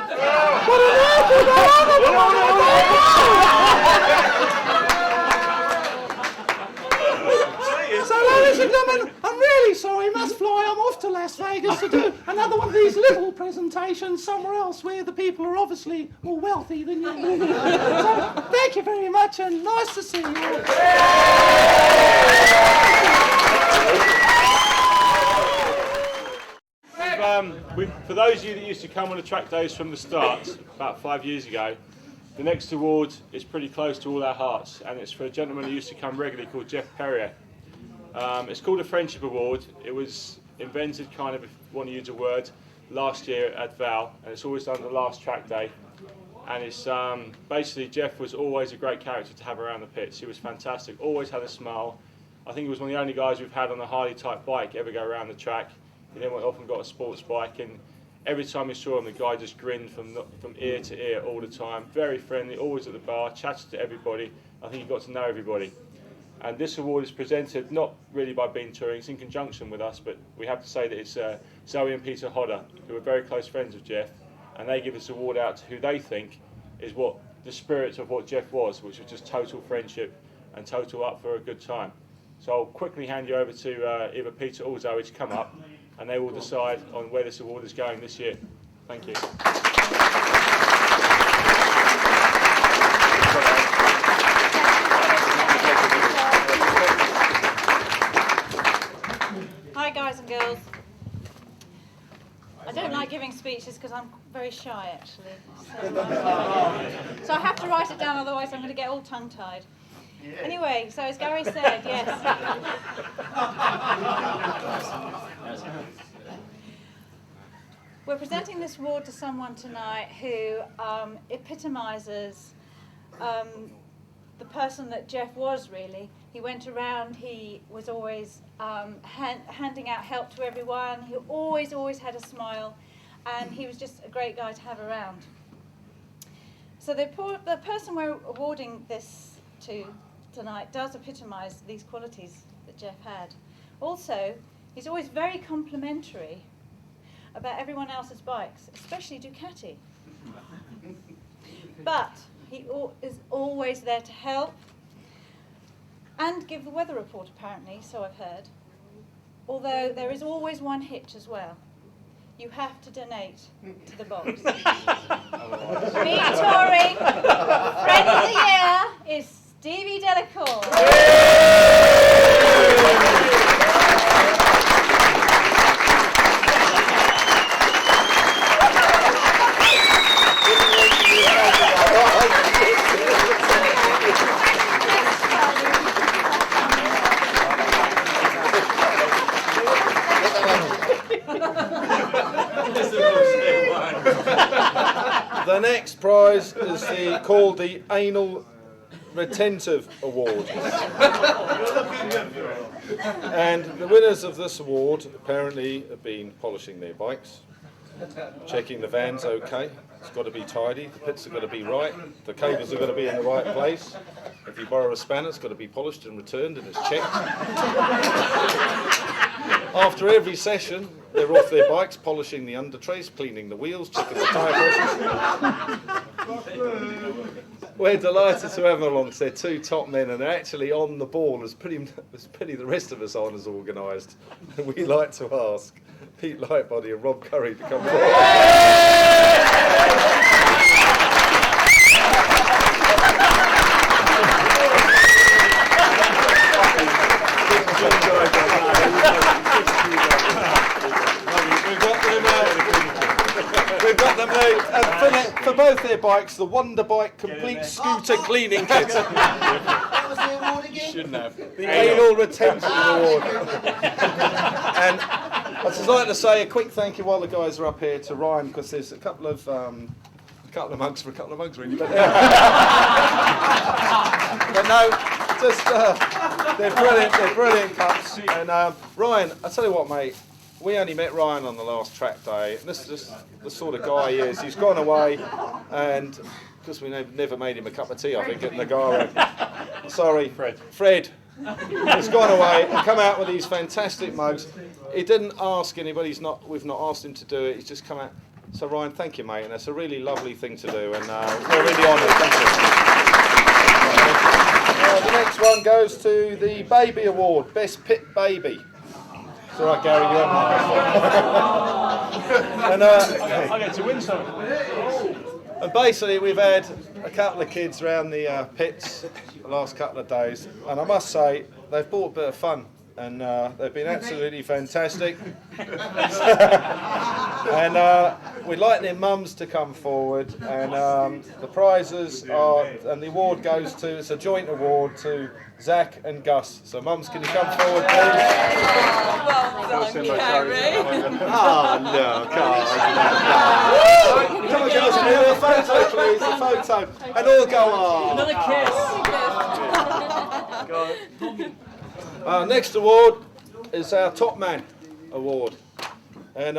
So, ladies and gentlemen, I'm really sorry, must fly. I'm off to Las Vegas to do another one of these little presentations somewhere else where the people are obviously more wealthy than you. So, thank you very much and nice to see you all. For those of you that used to come on the track days from the start, about 5 years ago, the next award is pretty close to all our hearts, and it's for a gentleman who used to come regularly called Jeff Perrier. It's called a Friendship Award. It was invented, kind of, if you want to use a word, last year at Val, and it's always done the last track day. And it's basically, Jeff was always a great character to have around the pits. He was fantastic, always had a smile. I think he was one of the only guys we've had on a Harley type bike ever go around the track. He then went off and got a sports bike, and every time we saw him, the guy just grinned from ear to ear all the time. Very friendly, always at the bar, chatted to everybody. I think he got to know everybody. And this award is presented not really by Bean Touring, it's in conjunction with us, but we have to say that it's Zoe and Peter Hodder, who are very close friends of Jeff, and they give this award out to who they think is what the spirit of what Jeff was, which was just total friendship and total up for a good time. So I'll quickly hand you over to either Peter or Zoe to come up, and they will decide on where this award is going this year. Thank you. Hi guys and girls. I don't like giving speeches because I'm very shy actually. So I have to write it down, otherwise I'm going to get all tongue-tied. Anyway, so as Gary said, yes. We're presenting this award to someone tonight who epitomises the person that Jeff was, really. He went around, he was always handing out help to everyone, he always had a smile, and he was just a great guy to have around. So the person we're awarding this to tonight does epitomise these qualities that Jeff had. Also, he's always very complimentary about everyone else's bikes, especially Ducati. But he is always there to help and give the weather report, apparently, so I've heard. Although there is always one hitch as well. You have to donate to the box. Bean Touring Friend of the Year is Stevie Delacour. The next prize is called the Anal Retentive Award. And the winners of this award apparently have been polishing their bikes, checking the van's okay, it's got to be tidy, the pits have got to be right, the cables have got to be in the right place. If you borrow a spanner, it's got to be polished and returned and it's checked. After every session, they're off their bikes, polishing the under trays, cleaning the wheels, checking the tyre pressures. We're delighted to have them along. They're two top men, and they're actually on the ball as pretty the rest of us aren't as organised. And we like to ask Pete Lightbody and Rob Curry to come forward. for both their bikes the Wonder Bike Complete Scooter Cleaning Kit. What was the award again? Shouldn't have. The Anal Retention Award. And I'd just like to say a quick thank you while the guys are up here to Ryan, because there's a couple of mugs for a couple of mugs really. But no, just they're brilliant cups. And Ryan, I tell you what, mate, we only met Ryan on the last track day, and this is just the sort of guy he is. He's gone away, and because we never made him a cup of tea, I think, at Nagaro. Sorry, Fred. He's gone away and come out with these fantastic mugs. He didn't ask anybody. We've not asked him to do it. He's just come out. So Ryan, thank you, mate, and that's a really lovely thing to do, and we're really honoured. Thank you. The next one goes to the Baby Award, Best Pit Baby. It's all right, Gary, you have and I get to win something. And basically, we've had a couple of kids around the pits the last couple of days, and I must say, they've brought a bit of fun, and they've been absolutely fantastic. And we'd like their mums to come forward, and the prizes are, and the award goes to, it's a joint award to Zach and Gus. So mums, can you come forward, please? Well done, Gary. Oh no, come on, girls, can we have a photo, please? A photo. And all go on. Another kiss. Next award is our Top Man Award. And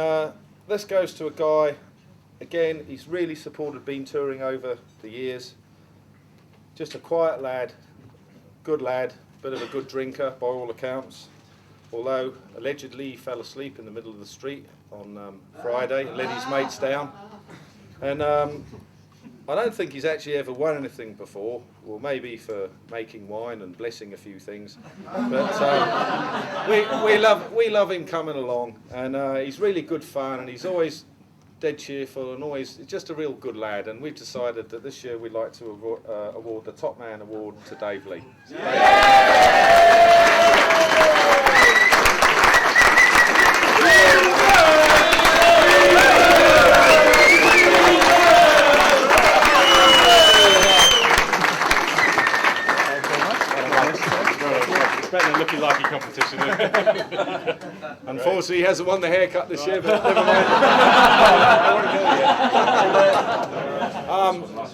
this goes to a guy, again, he's really supported Bean Touring over the years. Just a quiet lad, good lad, bit of a good drinker by all accounts. Although allegedly he fell asleep in the middle of the street on Friday and let his mates down. And I don't think he's actually ever won anything before, well maybe for making wine and blessing a few things. But we love him coming along, and he's really good fun, and he's always dead cheerful, and always just a real good lad. And we've decided that this year we'd like to award the Top Man Award to Dave Lee. Better than looking like a competition. Unfortunately, he hasn't won the haircut this year, but never mind.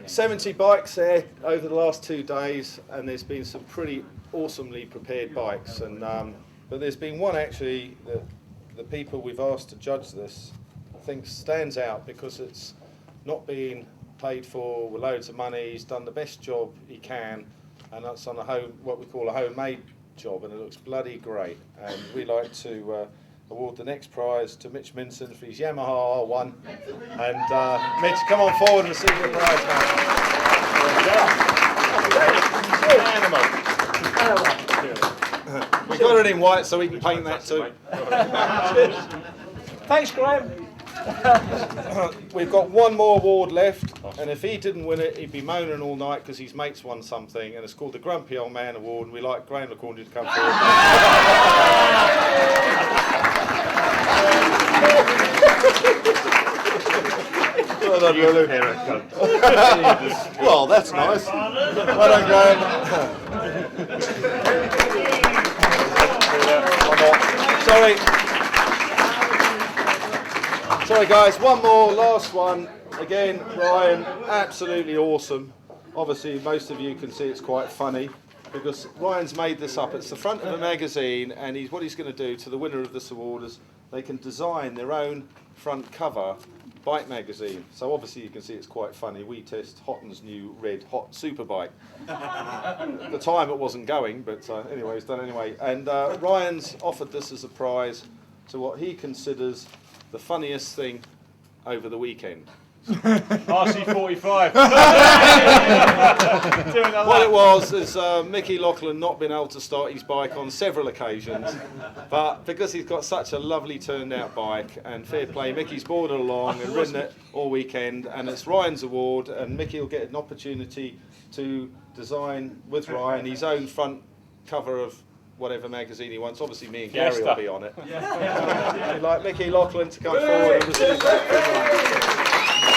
70 bikes there over the last 2 days, and there's been some pretty awesomely prepared bikes. And but there's been one actually that the people we've asked to judge this I think stands out because it's not being paid for with loads of money. He's done the best job he can. And that's on what we call a homemade job, and it looks bloody great. And we like to award the next prize to Mitch Minson for his Yamaha R1. And Mitch, come on forward and receive your prize, mate. We got it in white, so we can paint that too. Thanks, Graham. We've got one more award left, and if he didn't win it, he'd be moaning all night because his mates won something, and it's called the Grumpy Old Man Award, and we like Graham LeCornu to come forward. Well done, Lulu. Well, that's nice. Well done, Graham. Sorry guys, one more, last one. Again, Ryan, absolutely awesome. Obviously, most of you can see it's quite funny because Ryan's made this up. It's the front of a magazine, and what he's going to do to the winner of this award is they can design their own front cover bike magazine. So obviously you can see it's quite funny. We test Hotton's new red hot super bike. At the time it wasn't going, but anyway, it's done anyway. And Ryan's offered this as a prize to what he considers the funniest thing over the weekend. RC45. What it was is Mickey Lachlan not been able to start his bike on several occasions, but because he's got such a lovely turned out bike, and fair play, Mickey's brought it along and ridden it all weekend, and it's Ryan's award, and Mickey will get an opportunity to design with Ryan his own front cover of whatever magazine he wants. Obviously me and Gary will be on it. I'd like Mickey Lachlan to come forward and receive that.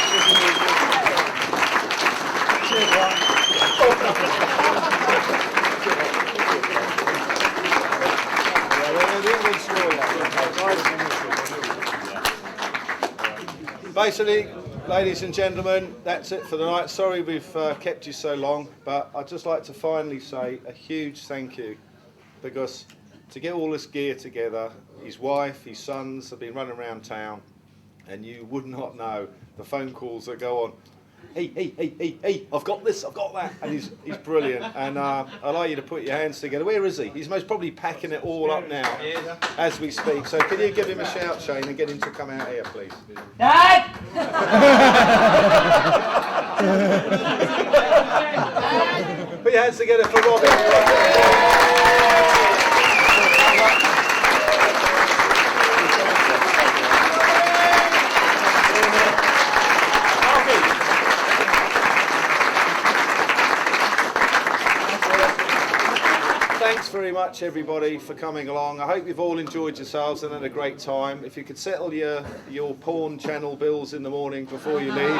Basically, ladies and gentlemen, that's it for the night. Sorry we've kept you so long, but I'd just like to finally say a huge thank you, because to get all this gear together, his wife, his sons have been running around town, and you would not know the phone calls that go on. Hey, I've got this, I've got that, and he's brilliant. And I'd like you to put your hands together. Where is he? He's most probably packing it all up now as we speak. So can you give him a shout, Shane, and get him to come out here, please? Dad! Put your hands together for Robin. Thanks very much, everybody, for coming along. I hope you've all enjoyed yourselves and had a great time. If you could settle your porn channel bills in the morning before you leave.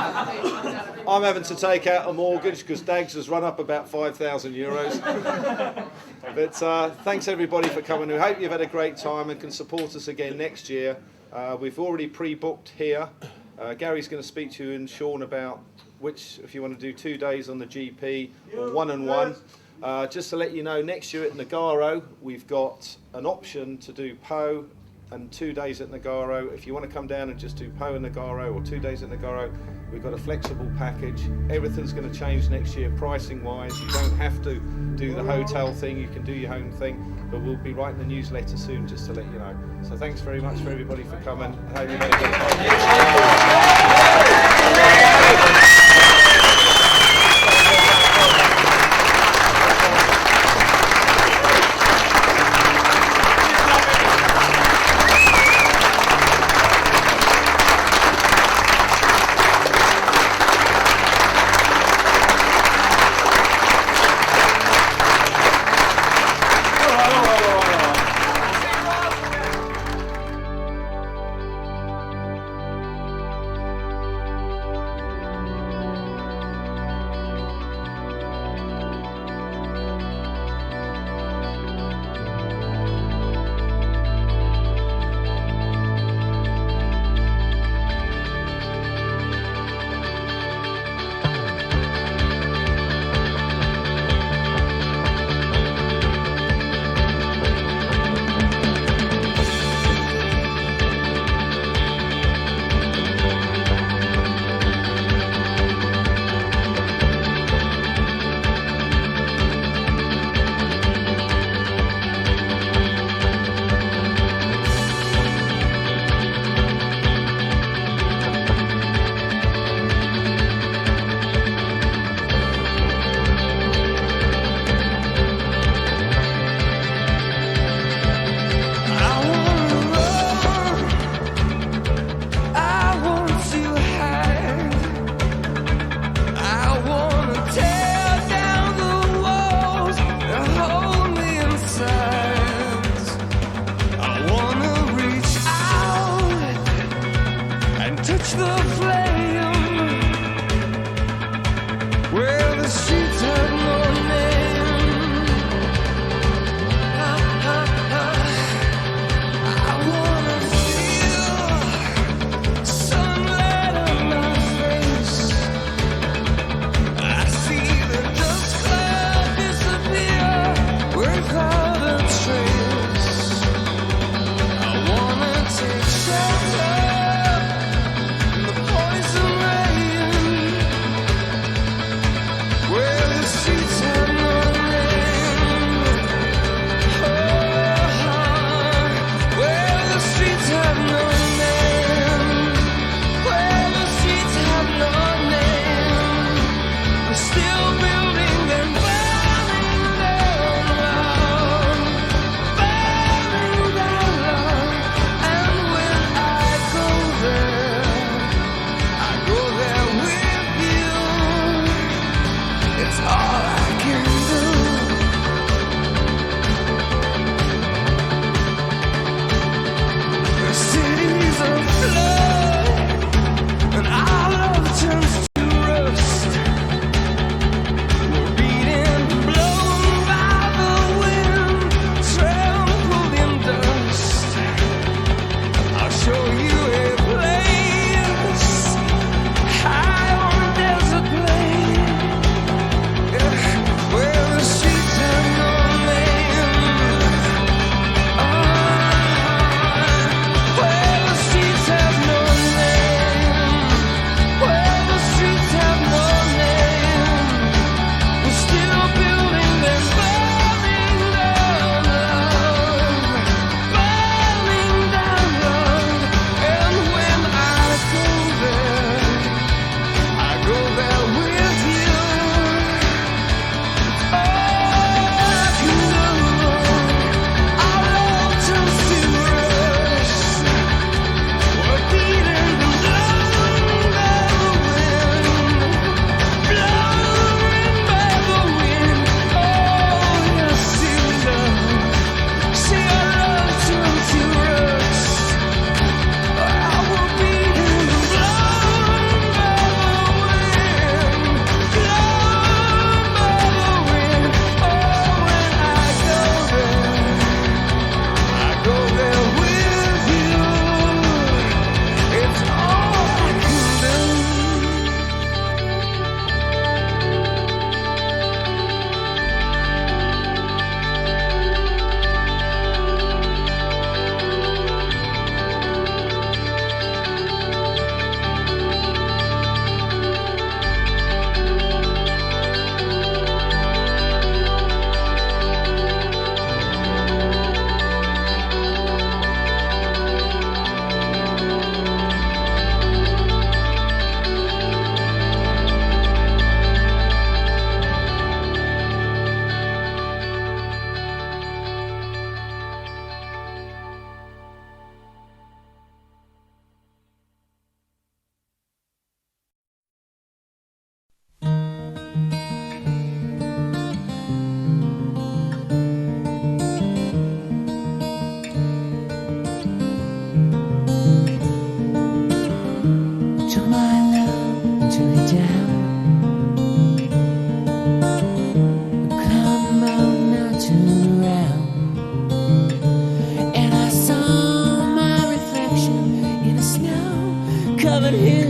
I'm having to take out a mortgage because Dags has run up about €5,000. But thanks, everybody, for coming. We hope you've had a great time and can support us again next year. We've already pre-booked here. Gary's going to speak to you and Sean about which, if you want to do 2 days on the GP or 1-on-1. Just to let you know, next year at Nagaro, we've got an option to do Po and 2 days at Nagaro. If you want to come down and just do Po and Nagaro, or 2 days at Nagaro, we've got a flexible package. Everything's going to change next year, pricing-wise. You don't have to do the hotel thing, you can do your own thing, but we'll be writing the newsletter soon just to let you know. So thanks very much for everybody for coming. I hope you've had a good time. his